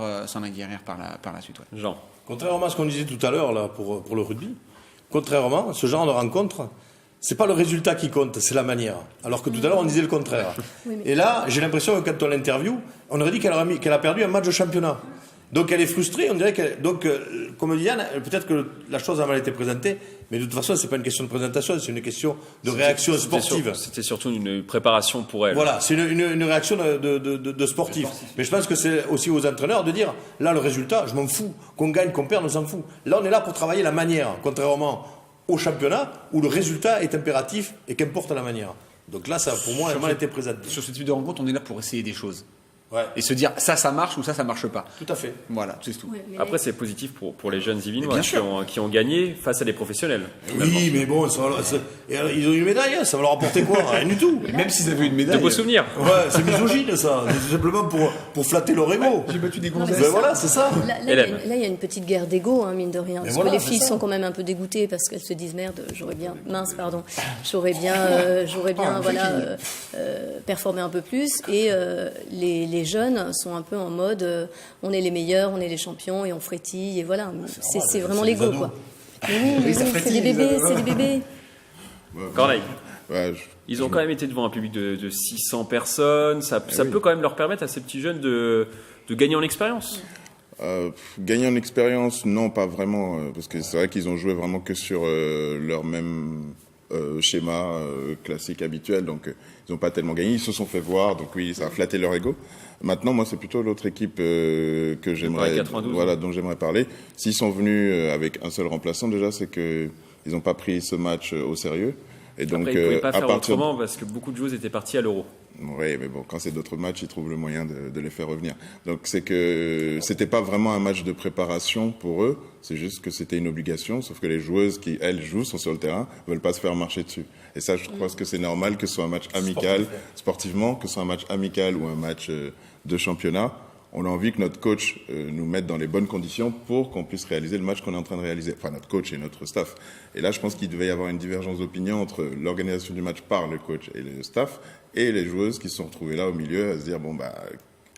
par la suite. Ouais. Jean. Contrairement à ce qu'on disait tout à l'heure là pour le rugby, contrairement à ce genre de rencontre, c'est pas le résultat qui compte, c'est la manière. Alors que tout à l'heure on disait le contraire. Et là, j'ai l'impression que quand on l'interview, on aurait dit qu'elle a perdu un match de championnat. Donc elle est frustrée, on dirait qu'elle... Donc, comme dit Yann, peut-être que la chose a mal été présentée, mais de toute façon, c'est pas une question de présentation, c'est une question de réaction sportive. C'était surtout une préparation pour elle. Voilà, c'est une réaction de sportif. Mais je pense que c'est aussi aux entraîneurs de dire, là, le résultat, je m'en fous. Qu'on gagne, qu'on perde, on s'en fout. Là, on est là pour travailler la manière, contrairement au championnat, où le résultat est impératif et qu'importe la manière. Donc là, ça, pour moi, a mal été présenté. Sur ce type de rencontre, on est là pour essayer des choses. Ouais. Et se dire ça marche ou ça marche pas. Tout à fait. Voilà, c'est tout. Ouais, après, c'est positif pour les jeunes Yvinois qui ont gagné face à des professionnels. Oui, mais bon, ils ont eu une médaille, ça va leur apporter quoi? Rien du tout. Même s'ils avaient une médaille. De beaux souvenirs. Ouais, c'est misogyne ça. C'est tout simplement pour flatter leur ego. J'ai battu des gonzesses. Ben voilà, c'est ça. Là, il y a une petite guerre d'ego, hein, mine de rien. Parce que les filles sont quand même un peu dégoûtées parce qu'elles se disent merde, j'aurais bien performé un peu plus. Et les jeunes sont un peu en mode on est les meilleurs, on est les champions et on frétille et voilà. C'est vraiment l'ego quoi. Oui, c'est des bébés. Corneille. Ils ont quand même été devant un public de 600 personnes. Ça peut quand même leur permettre à ces petits jeunes de gagner en expérience. Gagner en expérience, non, pas vraiment, parce que c'est vrai qu'ils ont joué vraiment que sur leur même schéma classique habituel, donc ils n'ont pas tellement gagné. Ils se sont fait voir, donc oui, ça a flatté leur ego. Maintenant, moi, c'est plutôt l'autre équipe que dont j'aimerais parler. S'ils sont venus avec un seul remplaçant, déjà, c'est que ils n'ont pas pris ce match au sérieux. Et donc, après, ils ne pouvaient pas faire autrement parce que beaucoup de joueuses étaient parties à l'Euro. Oui, mais bon, quand c'est d'autres matchs, ils trouvent le moyen de les faire revenir. Donc, c'est que c'était pas vraiment un match de préparation pour eux. C'est juste que c'était une obligation. Sauf que les joueuses qui, elles, jouent, sont sur le terrain, veulent pas se faire marcher dessus. Et ça, je pense que c'est normal que ce soit un match amical, sportivement, que ce soit un match amical ou un match de championnat. On a envie que notre coach nous mette dans les bonnes conditions pour qu'on puisse réaliser le match qu'on est en train de réaliser. Enfin, notre coach et notre staff. Et là, je pense qu'il devait y avoir une divergence d'opinion entre l'organisation du match par le coach et le staff et les joueuses qui se sont retrouvées là au milieu à se dire, bon, bah,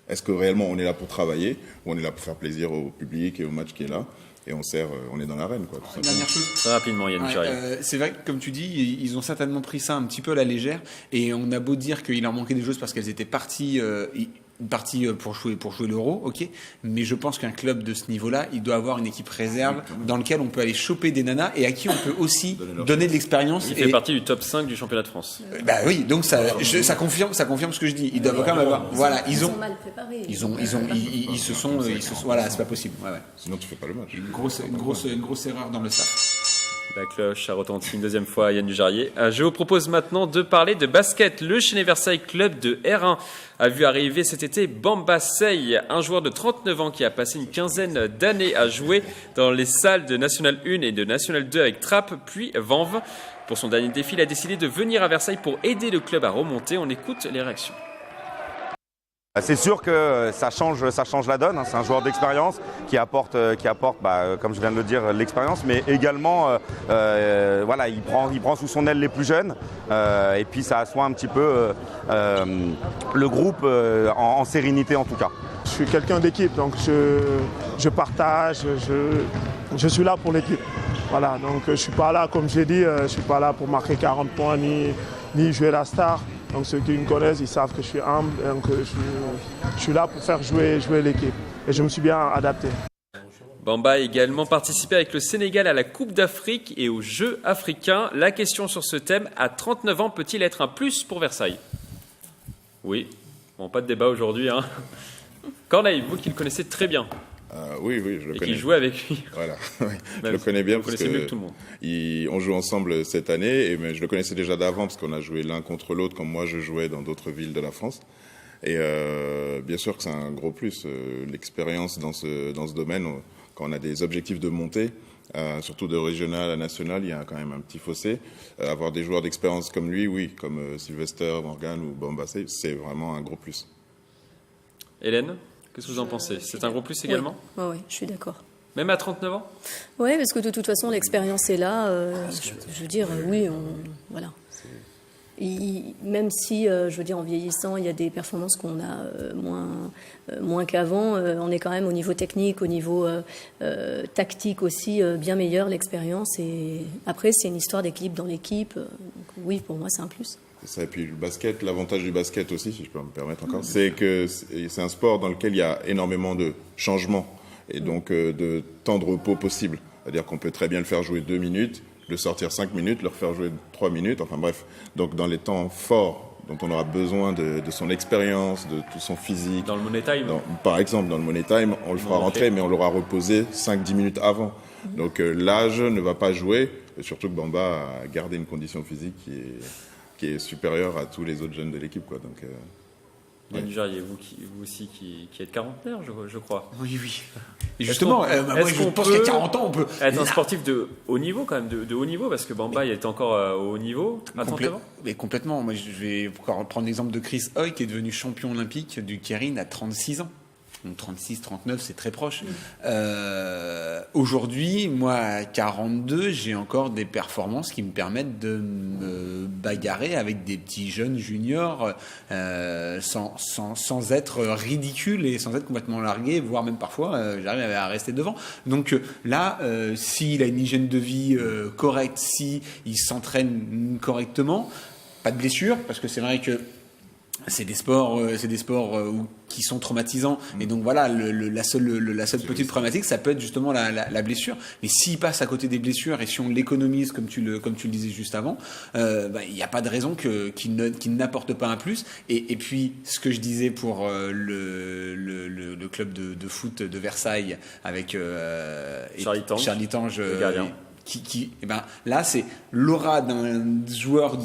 est-ce que réellement on est là pour travailler ou on est là pour faire plaisir au public et au match qui est là? Et on est dans l'arène, quoi. Tout Dernière chose. Très rapidement, Yann Charrier. C'est vrai que, comme tu dis, ils ont certainement pris ça un petit peu à la légère. Et on a beau dire qu'il leur manquait des joueuses parce qu'elles étaient parties pour jouer l'Euro, ok. Mais je pense qu'un club de ce niveau-là, il doit avoir une équipe réserve dans laquelle on peut aller choper des nanas et à qui on peut aussi donner de l'expérience. Il fait partie du top 5 du championnat de France. Bah oui, donc ça confirme ce que je dis. Ils doivent quand même avoir. Voilà, ils ont mal préparés. Ils se sont. Voilà, c'est pas possible. Ouais. Sinon, tu fais pas le match. Une grosse erreur dans le staff. La cloche a retenti une deuxième fois à Yann Dujarrier. Je vous propose maintenant de parler de basket. Le Chénet-Versailles Club de R1 a vu arriver cet été Bamba Sey, un joueur de 39 ans qui a passé une quinzaine d'années à jouer dans les salles de National 1 et de National 2 avec Trappes, puis Vanves. Pour son dernier défi, il a décidé de venir à Versailles pour aider le club à remonter. On écoute les réactions. C'est sûr que ça change la donne. C'est un joueur d'expérience qui apporte, comme je viens de le dire, l'expérience, mais également, il prend sous son aile les plus jeunes, et puis ça assoit un petit peu le groupe en sérénité en tout cas. Je suis quelqu'un d'équipe, donc je partage, je suis là pour l'équipe. Voilà, donc je suis pas là, comme j'ai dit, je suis pas là pour marquer 40 points ni jouer la star. Donc ceux qui me connaissent, ils savent que je suis humble, donc je suis là pour faire jouer l'équipe. Et je me suis bien adapté. Bamba a également participé avec le Sénégal à la Coupe d'Afrique et aux Jeux africains. La question sur ce thème, à 39 ans, peut-il être un plus pour Versailles? Oui, bon, pas de débat aujourd'hui. Hein. Corneille, vous qui le connaissez très bien. Oui, je le connais. Et qui jouait avec lui. Voilà, je le connais bien parce mieux que tout le monde. On joue ensemble cette année, mais je le connaissais déjà d'avant parce qu'on a joué l'un contre l'autre comme moi je jouais dans d'autres villes de la France. Et bien sûr que c'est un gros plus, l'expérience dans ce domaine, quand on a des objectifs de montée, surtout de régional à national, il y a quand même un petit fossé. Avoir des joueurs d'expérience comme lui, oui, comme Sylvester, Morgan ou Bamba, c'est vraiment un gros plus. Hélène, qu'est-ce que vous en pensez? C'est un gros plus également? Oui, je suis d'accord. Même à 39 ans? Oui, parce que de toute façon, l'expérience est là. Je veux dire, oui, voilà. même si, je veux dire, en vieillissant, il y a des performances qu'on a moins qu'avant, on est quand même au niveau technique, au niveau tactique aussi bien meilleur, l'expérience. Et après, c'est une histoire d'équilibre dans l'équipe. Donc, oui, pour moi, c'est un plus. Ça, et puis le basket, l'avantage du basket aussi, si je peux me permettre encore, c'est que c'est un sport dans lequel il y a énormément de changements et donc de temps de repos possible. C'est-à-dire qu'on peut très bien le faire jouer 2 minutes, le sortir 5 minutes, le refaire jouer 3 minutes, enfin bref. Donc dans les temps forts dont on aura besoin de son expérience, de tout son physique. Dans le Money Time par exemple, dans le Money Time, on le fera rentrer, mais on l'aura reposé 5-10 minutes avant. Donc l'âge ne va pas jouer, et surtout que Bamba a gardé une condition physique qui est supérieure à tous les autres jeunes de l'équipe, quoi. Donc, Yann Dujarier, vous aussi qui êtes quarantenaire, je crois. Oui. Et justement, moi je pense qu'à 40 ans, on peut être un sportif de haut niveau, quand même, de haut niveau, parce que Bamba il est encore au haut niveau. Mais complètement. Moi, je vais encore prendre l'exemple de Chris Hoy, qui est devenu champion olympique du keirin à 36 ans. Donc 36, 39, c'est très proche. Aujourd'hui, moi, à 42, j'ai encore des performances qui me permettent de me bagarrer avec des petits jeunes juniors sans être ridicule et sans être complètement largué, voire même parfois, j'arrive à rester devant. Donc là, s'il a une hygiène de vie correcte, s'il s'entraîne correctement, pas de blessure, parce que c'est vrai que c'est des sports qui sont traumatisants, et donc voilà, la seule petite problématique, ça peut être justement la blessure. Mais s'il passe à côté des blessures et si on l'économise comme tu le disais juste avant, il n'y a pas de raison qu'il n'apporte pas un plus. Et puis ce que je disais pour le club de foot de Versailles avec Charlie Tange, le gardien. Là, c'est l'aura d'un joueur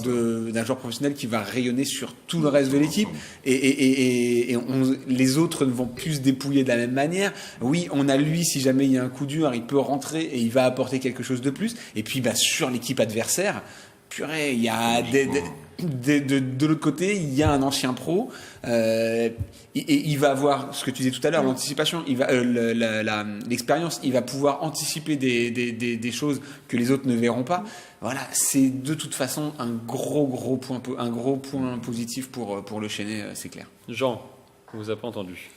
professionnel qui va rayonner sur tout le reste de l'équipe, et les autres ne vont plus se dépouiller de la même manière. Oui, on a lui, si jamais il y a un coup dur, il peut rentrer et il va apporter quelque chose de plus. Et puis sur l'équipe adversaire, purée, il y a de l'autre côté, il y a un ancien pro, et il va avoir ce que tu disais tout à l'heure, l'anticipation, l'expérience, il va pouvoir anticiper des choses que les autres ne verront pas. Voilà, c'est de toute façon un gros point positif pour le Chennai, c'est clair. Jean, on vous a pas entendu.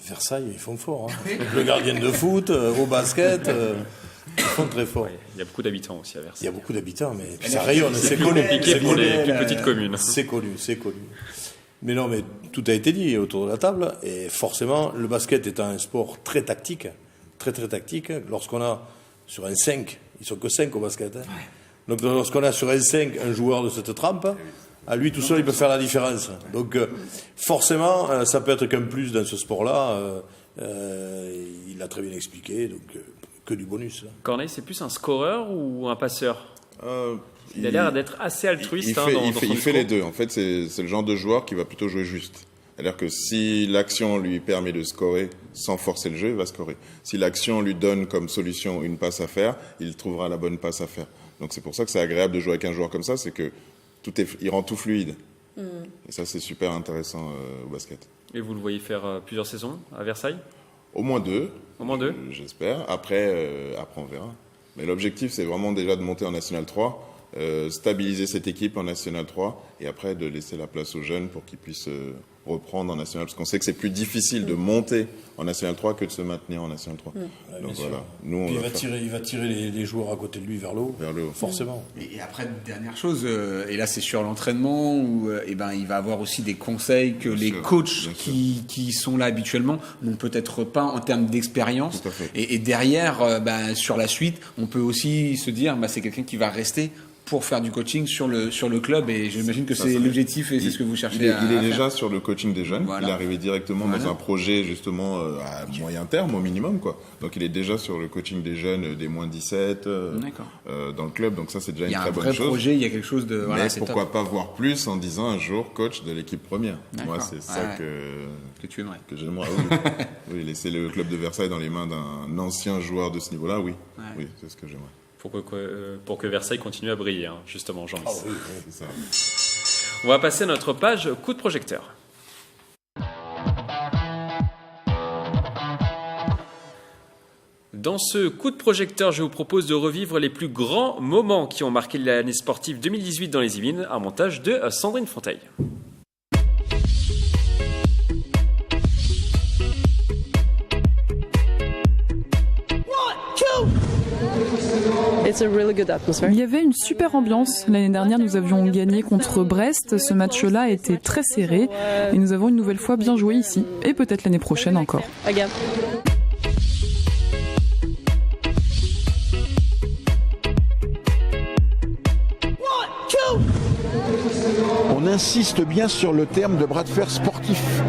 Versailles, ils font fort. Hein. Le gardien de foot, au basket. Ils font très fort. Ouais, il y a beaucoup d'habitants aussi à Versailles. Il y a beaucoup d'habitants, mais puis ça rayonne. C'est plus compliqué pour les plus petites communes. C'est connu. Mais non, mais tout a été dit autour de la table. Et forcément, le basket est un sport très tactique. Très tactique. Lorsqu'on a sur un 5, ils sont que 5 au basket. Hein. Ouais. Donc lorsqu'on a sur un 5 un joueur de cette trempe, à lui tout seul, il peut faire la différence. Donc forcément, ça peut être qu'un plus dans ce sport-là. Il l'a très bien expliqué. Donc que du bonus. Là. Corneille, c'est plus un scoreur ou un passeur il a l'air d'être assez altruiste. Il fait les deux. En fait, c'est le genre de joueur qui va plutôt jouer juste. C'est-à-dire que si l'action lui permet de scorer sans forcer le jeu, il va scorer. Si l'action lui donne comme solution une passe à faire, il trouvera la bonne passe à faire. Donc c'est pour ça que c'est agréable de jouer avec un joueur comme ça, c'est que il rend tout fluide. Et ça, c'est super intéressant au basket. Et vous le voyez faire plusieurs saisons à Versailles ? Au moins 2. Au moins 2 ? J'espère. Après, on verra. Mais l'objectif, c'est vraiment déjà de monter en National 3, stabiliser cette équipe en National 3, et après de laisser la place aux jeunes pour qu'ils puissent reprendre en National, parce qu'on sait que c'est plus difficile de monter en National 3 que de se maintenir en National 3. Donc voilà. Nous, il va tirer les joueurs à côté de lui vers le haut. Forcément. Et après, dernière chose, et là c'est sur l'entraînement, où il va avoir aussi des conseils que les coachs qui sont là habituellement n'ont peut-être pas en termes d'expérience. Et derrière, sur la suite, on peut aussi se dire, c'est quelqu'un qui va rester pour faire du coaching sur le club, et j'imagine que c'est l'objectif et c'est ce que vous cherchez à faire. Il est déjà sur le coaching des jeunes, il est arrivé directement dans un projet justement à moyen terme au minimum, quoi. Donc il est déjà sur le coaching des jeunes des moins 17 dans le club, donc ça c'est déjà une très bonne chose. Il y a un vrai projet, il y a quelque chose de... Mais pourquoi pas voir plus en disant un jour coach de l'équipe première. Moi c'est ça que tu aimerais. Que j'aimerais, oui, laisser le club de Versailles dans les mains d'un ancien joueur de ce niveau-là, oui, c'est ce que j'aimerais. Pour que Versailles continue à briller, justement, Jean. Oui, c'est ça. On va passer à notre page coup de projecteur. Dans ce coup de projecteur, je vous propose de revivre les plus grands moments qui ont marqué l'année sportive 2018 dans les Yvelines, un montage de Sandrine Fonteil. Il y avait une super ambiance. L'année dernière, nous avions gagné contre Brest. Ce match-là était très serré et nous avons une nouvelle fois bien joué ici. Et peut-être l'année prochaine encore. On insiste bien sur le terme de bras de fer sportif.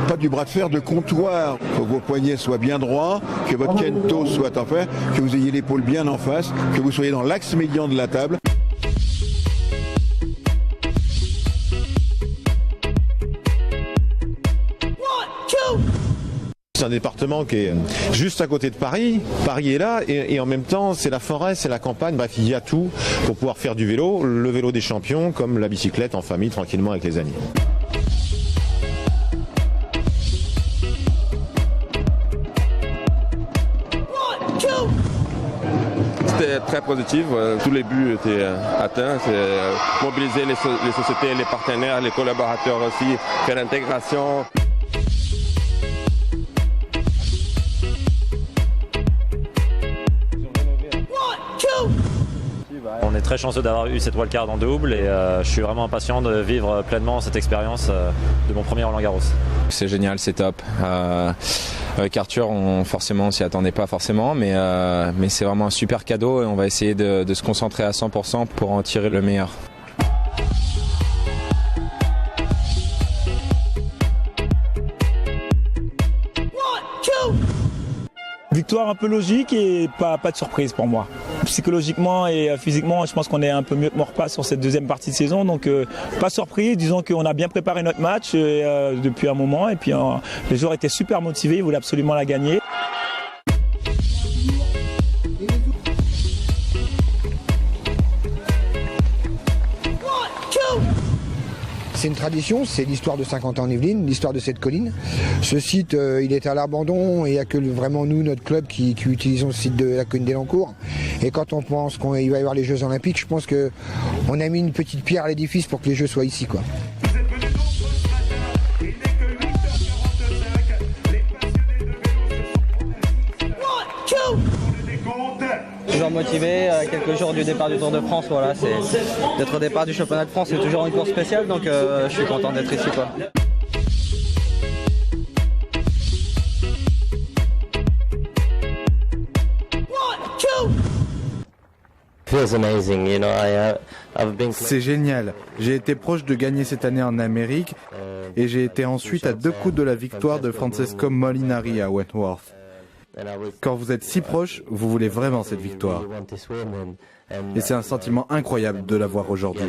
Pas du bras de fer de comptoir. Il faut que vos poignets soient bien droits, que votre kento soit en fait, que vous ayez l'épaule bien en face, que vous soyez dans l'axe médian de la table. C'est un département qui est juste à côté de Paris. Paris est là et en même temps c'est la forêt, c'est la campagne. Bref, il y a tout pour pouvoir faire du vélo, le vélo des champions comme la bicyclette en famille tranquillement avec les amis. C'était très positif, tous les buts étaient atteints, c'est mobiliser les sociétés, les partenaires, les collaborateurs aussi, faire l'intégration. On est très chanceux d'avoir eu cette wildcard en double et je suis vraiment impatient de vivre pleinement cette expérience de mon premier Roland-Garros. C'est génial, c'est top. Avec Arthur, forcément on s'y attendait pas forcément, mais c'est vraiment un super cadeau et on va essayer de se concentrer à 100% pour en tirer le meilleur. Victoire un peu logique et pas de surprise pour moi. Psychologiquement et physiquement, je pense qu'on est un peu mieux que Maurepas sur cette deuxième partie de saison. Donc pas surpris, disons qu'on a bien préparé notre match depuis un moment. Et puis les joueurs étaient super motivés, ils voulaient absolument la gagner. C'est une tradition, c'est l'histoire de Saint-Quentin-en-Yvelines, l'histoire de cette colline. Ce site, il est à l'abandon et il n'y a que vraiment nous, notre club, qui utilisons ce site de la colline d'Elancourt. Et quand on pense qu'il va y avoir les Jeux Olympiques, je pense qu'on a mis une petite pierre à l'édifice pour que les Jeux soient ici, quoi. Toujours motivé, à quelques jours du départ du Tour de France, voilà, d'être au départ du championnat de France, c'est toujours une course spéciale, donc je suis content d'être ici, quoi. C'est génial. J'ai été proche de gagner cette année en Amérique et j'ai été ensuite à 2 coups de la victoire de Francesco Molinari à Wentworth. Quand vous êtes si proche, vous voulez vraiment cette victoire. Et c'est un sentiment incroyable de l'avoir aujourd'hui.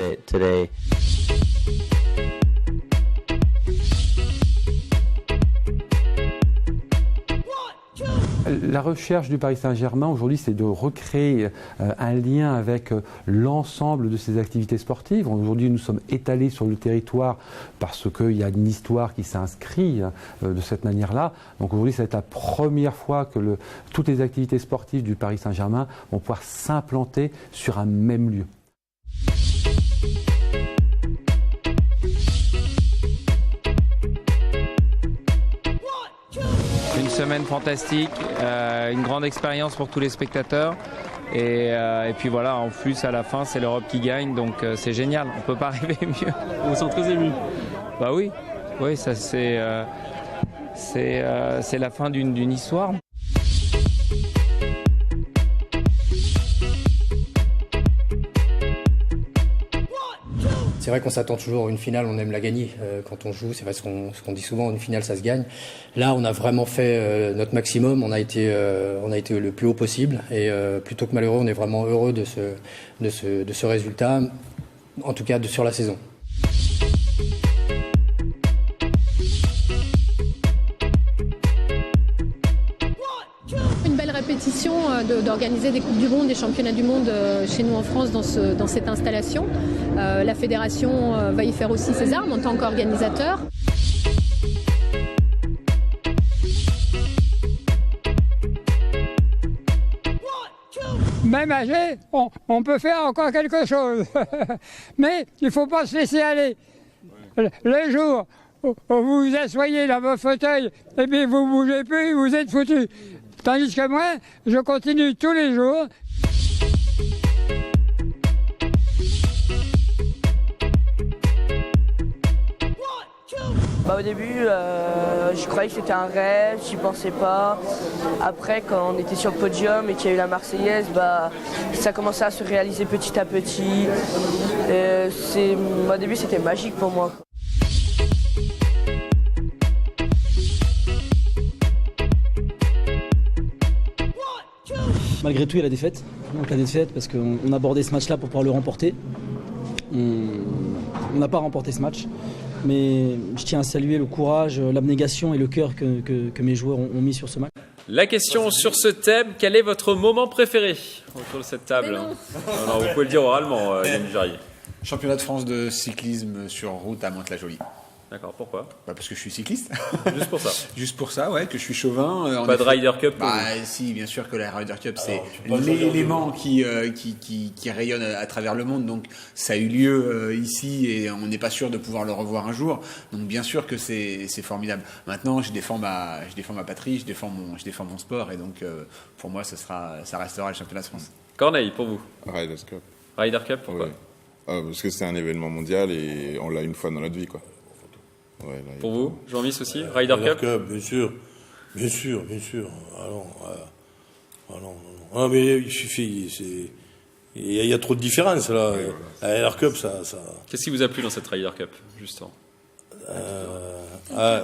La recherche du Paris Saint-Germain aujourd'hui, c'est de recréer un lien avec l'ensemble de ces activités sportives. Aujourd'hui, nous sommes étalés sur le territoire parce qu'il y a une histoire qui s'inscrit de cette manière-là. Donc aujourd'hui, ça va être la première fois que toutes les activités sportives du Paris Saint-Germain vont pouvoir s'implanter sur un même lieu. Une semaine fantastique, une grande expérience pour tous les spectateurs et puis voilà, en plus à la fin c'est l'Europe qui gagne, donc c'est génial, on peut pas rêver mieux. On se sent très ému. Bah oui, ça c'est la fin d'une histoire. C'est vrai qu'on s'attend toujours à une finale, on aime la gagner quand on joue, c'est vrai ce qu'on dit souvent, une finale ça se gagne. Là on a vraiment fait notre maximum, on a été le plus haut possible et plutôt que malheureux, on est vraiment heureux de ce résultat, en tout cas sur la saison. Répétition d'organiser des Coupes du Monde, des Championnats du Monde chez nous en France dans cette installation. La fédération va y faire aussi ses armes en tant qu'organisateur. même âgé, on peut faire encore quelque chose. Mais il ne faut pas se laisser aller. Les jours où vous vous asseyez dans votre fauteuil et puis vous ne bougez plus, vous êtes foutu. Tandis que moi, je continue tous les jours. Au début, je croyais que c'était un rêve, j'y pensais pas. Après, quand on était sur le podium et qu'il y a eu la Marseillaise, ça commençait à se réaliser petit à petit. Au début, c'était magique pour moi. Malgré tout, il y a la défaite. Donc la défaite parce qu'on abordait ce match-là pour pouvoir le remporter. On n'a pas remporté ce match. Mais je tiens à saluer le courage, l'abnégation et le cœur que mes joueurs ont mis sur ce match. La question sur ce thème, quel est votre moment préféré autour de cette table? Non, vous pouvez le dire oralement, Yann Dujarier. Championnat de France de cyclisme sur route à Mantes-la-Jolie. D'accord, pourquoi? Parce que je suis cycliste. Juste pour ça. Juste pour ça, ouais, que je suis chauvin. Pas de Ryder Cup? Si, bien sûr que la Ryder Cup, c'est l'élément qui rayonne à travers le monde. Donc, ça a eu lieu ici et on n'est pas sûr de pouvoir le revoir un jour. Donc, bien sûr que c'est formidable. Maintenant, je défends ma patrie, je défends mon sport et donc, pour moi, ça restera le championnat de France. Corneille, pour vous? Ryder Cup. Ryder Cup, pourquoi? Parce que c'est un événement mondial et on l'a une fois dans notre vie, quoi. Ouais, pour vous, Jean-Miss aussi, Ryder Cup, bien sûr. Non, mais il suffit. Il y a trop de différences là. La Ryder Cup, ça. Qu'est-ce qui vous a plu dans cette Ryder Cup, justement?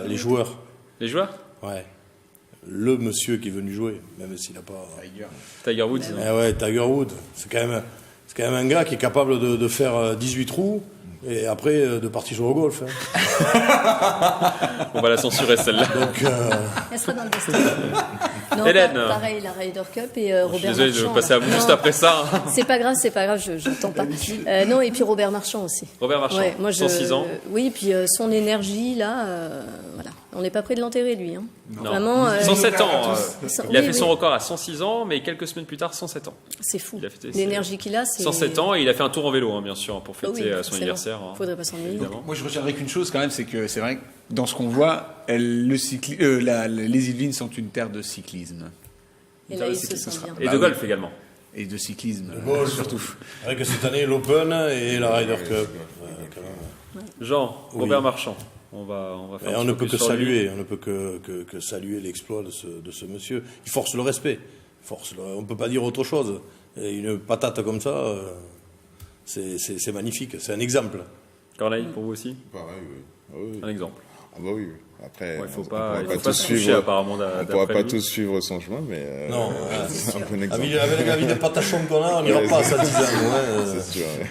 Les joueurs. Les joueurs? Ouais. Le monsieur qui est venu jouer, même s'il n'a pas. Tiger Woods. Tiger Woods. C'est quand même un gars qui est capable de faire 18 trous. Et après, de partir jouer au golf. On va la censurer, celle-là. Donc, elle sera dans le best-of. Non, Hélène. Pareil, la Ryder Cup et Robert Marchand. Je suis désolé de passer à vous juste après ça. C'est pas grave, je n'entends pas. Non, et puis Robert Marchand aussi. Robert Marchand, ouais, moi, 106 ans. Oui, puis son énergie, là, voilà. On n'est pas près de l'enterrer, lui. Hein. Non. Vraiment, 107 ans. Il a fait son record à 106 ans, mais quelques semaines plus tard, 107 ans. C'est fou. L'énergie qu'il a, c'est... 107 ans, et il a fait un tour en vélo, bien sûr, pour fêter son anniversaire. Faudrait pas s'ennuyer. Moi, je retiendrai qu'une chose, quand même, c'est que c'est vrai que dans ce qu'on voit, les Yvelines sont une terre de cyclisme. Et là, il se sent bien. Et de golf également. Et de cyclisme, surtout. Avec cette année, l'Open et la Ryder Cup. Jean, Robert Marchand. On va faire on ne peut que saluer, que saluer l'exploit de ce monsieur. Il force le respect. On ne peut pas dire autre chose. Et une patate comme ça, c'est magnifique. C'est un exemple. Corneille, pour vous aussi? Pareil, oui. Un exemple. Ah bah oui. Après, il faut pas tous suivre, apparemment. On ne pourra pas tous suivre son chemin, mais non, c'est un bon exemple. Avec la vie de patachon qu'on a, on n'ira pas à sa tisane. C'est sûr. Ouais.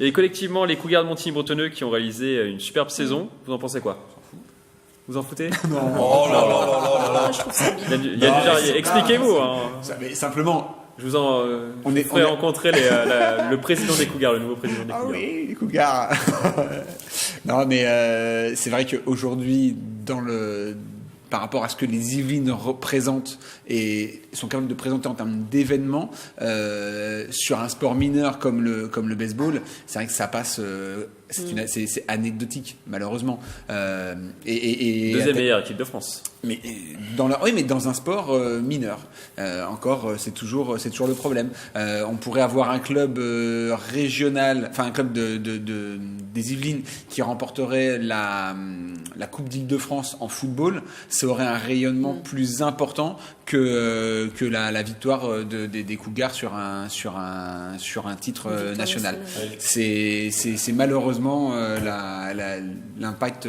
Et collectivement, les Cougars de Montigny-Bretonneux qui ont réalisé une superbe saison, vous en pensez quoi? Vous en foutez? Non. Oh là. Je trouve ça bien. Dujarier, expliquez-vous. Mais simplement, je vous en ferai rencontrer le président des Cougars, le nouveau président des Cougars. Ah oui, les Cougars. Non, mais c'est vrai qu'aujourd'hui, par rapport à ce que les Yvelines représentent et sont capables de présenter en termes d'événements sur un sport mineur comme le baseball, c'est vrai que ça passe. C'est anecdotique, malheureusement. Deuxième meilleure équipe de France. Mais dans un sport mineur. Encore, c'est toujours le problème. On pourrait avoir un club régional, enfin un club des Yvelines qui remporterait la Coupe d'Île-de-France en football. Ça aurait un rayonnement plus important que la victoire des Cougars sur un titre national. C'est malheureusement l'impact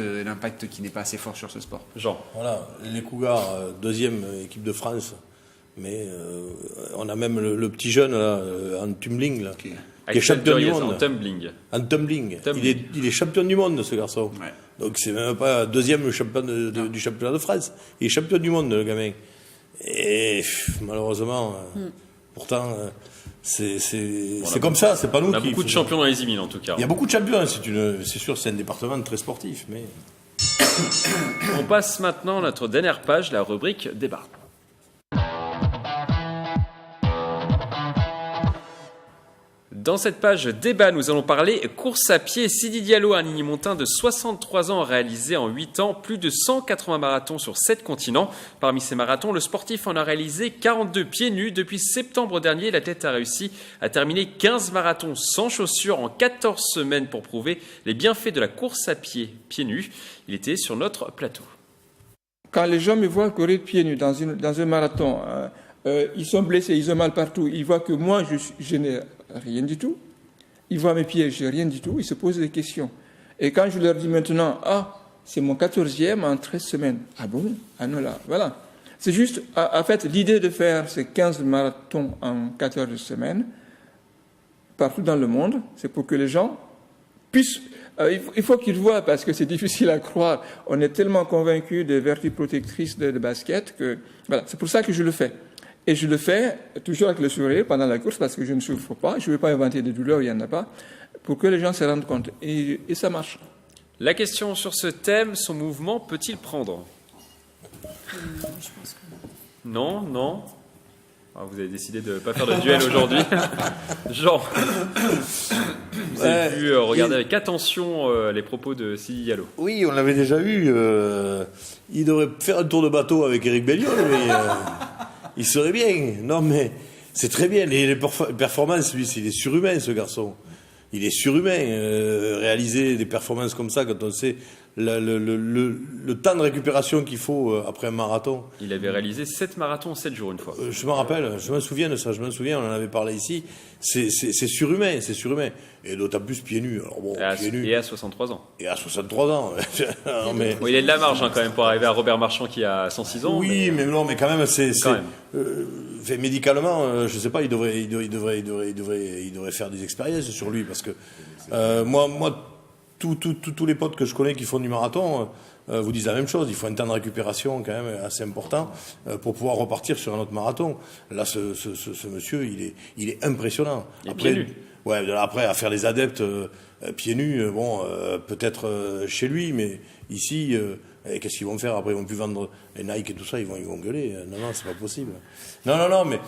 qui n'est pas assez fort sur ce sport. Jean. Voilà, les Cougars, deuxième équipe de France, mais on a même le petit jeune là, en tumbling là, qui est champion du monde. En tumbling. Il est champion du monde, ce garçon. Ouais. Donc c'est même pas deuxième champion du championnat de France. Il est champion du monde, le gamin. Et malheureusement, pourtant, c'est comme ça, c'est pas nous qui... On a beaucoup de champions dans les Yvelines, en tout cas. Il y a beaucoup de champions, c'est sûr, c'est un département très sportif, mais... On passe maintenant à notre dernière page, la rubrique débat. Dans cette page débat, nous allons parler course à pied. Sidi Diallo, un Ninimontain de 63 ans, a réalisé en 8 ans plus de 180 marathons sur 7 continents. Parmi ces marathons, le sportif en a réalisé 42 pieds nus. Depuis septembre dernier, l'athlète a réussi à terminer 15 marathons sans chaussures en 14 semaines pour prouver les bienfaits de la course à pied pieds nus. Il était sur notre plateau. Quand les gens me voient courir pieds nus dans un marathon, ils sont blessés, ils ont mal partout, ils voient que moi, je n'ai rien du tout. Ils voient mes pieds, je n'ai rien du tout. Ils se posent des questions. Et quand je leur dis maintenant, c'est mon 14e en 13 semaines. Ah bon? Ah non, là, voilà. C'est juste, en fait, l'idée de faire ces 15 marathons en 14 semaines, partout dans le monde, c'est pour que les gens puissent... il faut qu'ils voient, parce que c'est difficile à croire. On est tellement convaincus des vertus protectrices de basket que... Voilà, c'est pour ça que je le fais. Et je le fais toujours avec le sourire pendant la course parce que je ne souffre pas, je ne veux pas inventer des douleurs, il n'y en a pas, pour que les gens se rendent compte. Et ça marche. La question sur ce thème, son mouvement peut-il prendre? Je pense que non. Non. Vous avez décidé de ne pas faire de duel aujourd'hui. Jean, vous avez pu regarder avec attention les propos de Sidi Diallo. Oui, on l'avait déjà vu. Il devrait faire un tour de bateau avec Eric Bellion, mais... il serait bien. Non, mais c'est très bien. Les performances, lui, il est surhumain, ce garçon. Il est surhumain. Réaliser des performances comme ça, quand on sait le temps de récupération qu'il faut après un marathon. Il avait réalisé 7 marathons en 7 jours une fois. Je me rappelle, je me souviens de ça, on en avait parlé ici. C'est surhumain, c'est surhumain. Et d'autant plus pieds nus. Alors bon, pieds nus. Et à 63 ans. Et à 63 ans. Non, mais... il est de la marge quand même pour arriver à Robert Marchand qui a 106 ans. Oui, mais quand même, médicalement, je sais pas, il devrait faire des expériences sur lui parce que moi tous les potes que je connais qui font du marathon vous disent la même chose. Il faut un temps de récupération quand même assez important pour pouvoir repartir sur un autre marathon. Là, ce monsieur, il est impressionnant. Après, à faire les adeptes pieds nus, peut-être chez lui, mais ici, qu'est-ce qu'ils vont faire après? Ils vont plus vendre les Nike et tout ça, ils vont gueuler. Non, c'est pas possible. Non, mais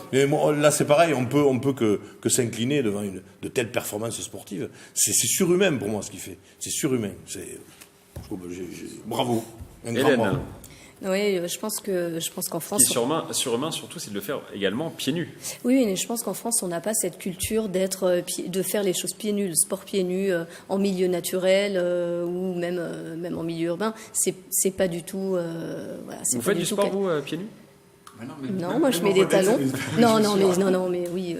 là c'est pareil, on peut que s'incliner devant de telles performances sportives. C'est surhumain pour moi ce qu'il fait. C'est surhumain. Bravo. Un grand bravo. Oui, je pense qu'en France... Ce qui est surhumain, surtout, c'est de le faire également pieds nus. Oui, mais je pense qu'en France, on n'a pas cette culture de faire les choses pieds nus, le sport pieds nus en milieu naturel ou même en milieu urbain. C'est pas du tout... vous faites du sport, vous, pieds nus? Non, moi je mets des talons. Mais oui.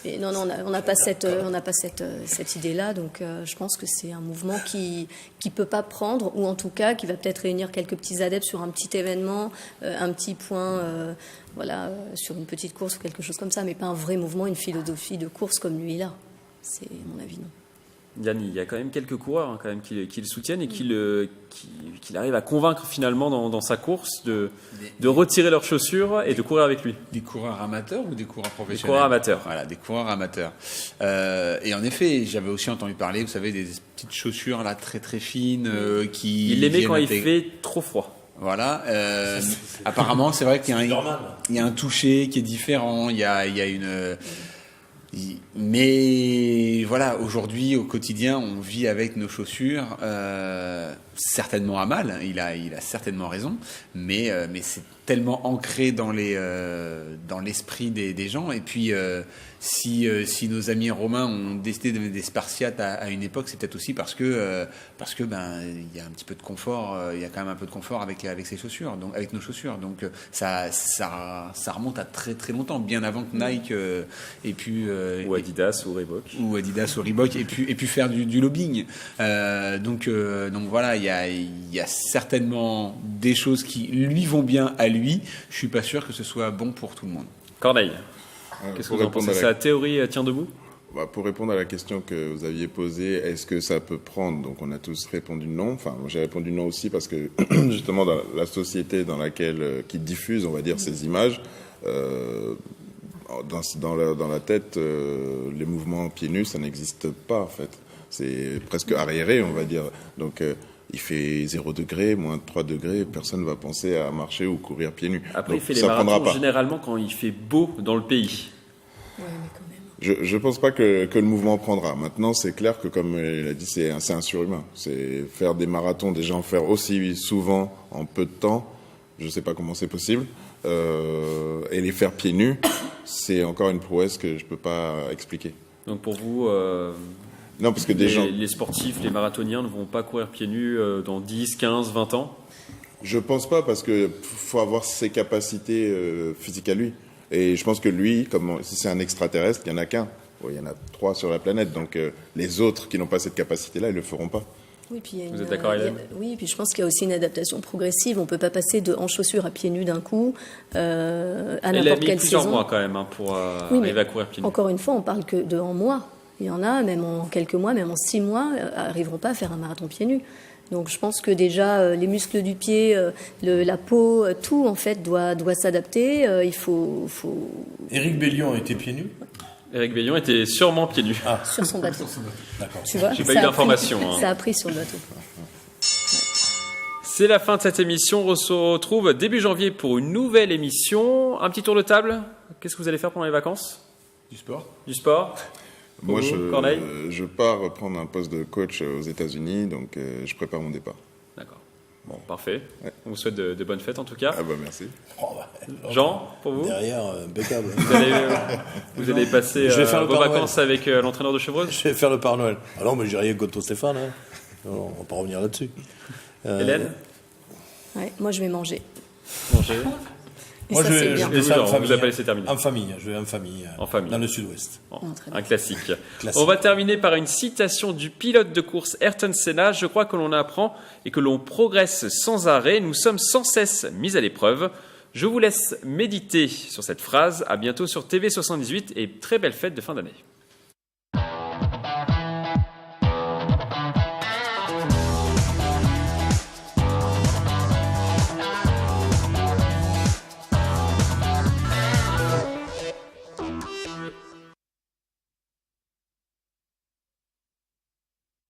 On n'a pas cette idée-là. Donc je pense que c'est un mouvement qui peut pas prendre, ou en tout cas qui va peut-être réunir quelques petits adeptes sur un petit événement, un petit point, sur une petite course ou quelque chose comme ça, mais pas un vrai mouvement, une philosophie de course comme lui là. C'est mon avis, non. Yann, il y a quand même quelques coureurs quand même qui le soutiennent et qu'il arrive à convaincre finalement dans sa course de retirer leurs chaussures et de courir avec lui. Des coureurs amateurs ou des coureurs professionnels? Des coureurs amateurs. Voilà, des coureurs amateurs. Et en effet, j'avais aussi entendu parler, vous savez, des petites chaussures là très très fines qui... Il les met quand il fait trop froid. Voilà. Apparemment, c'est vrai qu'il y a un toucher qui est différent. Il y a une... Mais voilà, aujourd'hui, au quotidien, on vit avec nos chaussures, certainement à mal. Il a certainement raison, mais c'est tellement ancré dans l'esprit des gens. Et puis, si nos amis romains ont décidé de mettre des Spartiates à une époque, c'est peut-être aussi parce que il y a un petit peu de confort, il y a quand même un peu de confort avec ces chaussures, donc avec nos chaussures. Donc ça remonte à très très longtemps, bien avant que Nike ait pu ou Adidas ou Reebok ait pu faire du lobbying. Donc voilà, il y a certainement des choses qui lui vont bien à lui. Je suis pas sûr que ce soit bon pour tout le monde. Corneille, qu'est-ce que vous en pensez? C'est la théorie tient debout? Pour répondre à la question que vous aviez posée, est-ce que ça peut prendre? Donc on a tous répondu non. Enfin, moi, j'ai répondu non aussi parce que justement dans la société dans laquelle qui diffuse, on va dire, ces images, dans la tête, les mouvements pieds nus, ça n'existe pas en fait. C'est presque arriéré, on va dire. Donc il fait 0 degré, moins 3 degrés, personne ne va penser à marcher ou courir pieds nus. Après, donc, il fait les marathons généralement quand il fait beau dans le pays. Ouais, mais quand même. Je pense pas que le mouvement prendra. Maintenant, c'est clair que, comme il a dit, c'est un surhumain. C'est faire des marathons, déjà en faire aussi souvent en peu de temps. Je sais pas comment c'est possible. Et les faire pieds nus, c'est encore une prouesse que je peux pas expliquer. Donc pour vous, non, parce que les sportifs, les marathoniens ne vont pas courir pieds nus dans 10, 15, 20 ans? Je pense pas, parce que faut avoir ses capacités physiques à lui. Et je pense que lui, si c'est un extraterrestre, il n'y en a qu'un. Il y en a 3 sur la planète, donc les autres qui n'ont pas cette capacité-là, ils le feront pas. Oui, puis vous êtes d'accord, Hélène? Oui, puis je pense qu'il y a aussi une adaptation progressive. On ne peut pas passer en chaussures à pieds nus d'un coup à n'importe quelle saison. Elle a mis plusieurs mois quand même pour arriver à courir pieds nus. Encore une fois, on parle que de en mois. Il y en a, même en quelques mois, même en 6 mois, n'arriveront pas à faire un marathon pieds nus. Donc je pense que déjà les muscles du pied, la peau, tout en fait doit s'adapter. Il faut. Éric Bellion était pieds nus. Éric Bellion était sûrement pieds nus. Sur son bateau. D'accord. Tu vois, j'ai pas eu d'informations. Ça a pris sur le bateau. C'est la fin de cette émission. On se retrouve début janvier pour une nouvelle émission. Un petit tour de table. Qu'est-ce que vous allez faire pendant les vacances? Du sport. Du sport. Moi, je pars reprendre un poste de coach aux États-Unis, donc je prépare mon départ. D'accord. Bon, parfait. Ouais. On vous souhaite de bonnes fêtes en tout cas. Ah bah merci. Jean, pour vous? Derrière, impeccable. Vous allez passer vos vacances avec l'entraîneur de Chevreuse? Je vais faire le Père Noël. Alors, mais j'ai rien contre Stéphane. Hein. On va pas revenir là-dessus. Hélène? Ouais, moi, je vais manger. Manger. Moi, je vais vous appelez, c'est terminé. En famille, je vais en famille. Dans le sud-ouest. Bon, un classique. On va terminer par une citation du pilote de course Ayrton Senna. Je crois que l'on apprend et que l'on progresse sans arrêt. Nous sommes sans cesse mis à l'épreuve. Je vous laisse méditer sur cette phrase. À bientôt sur TV78 et très belle fête de fin d'année.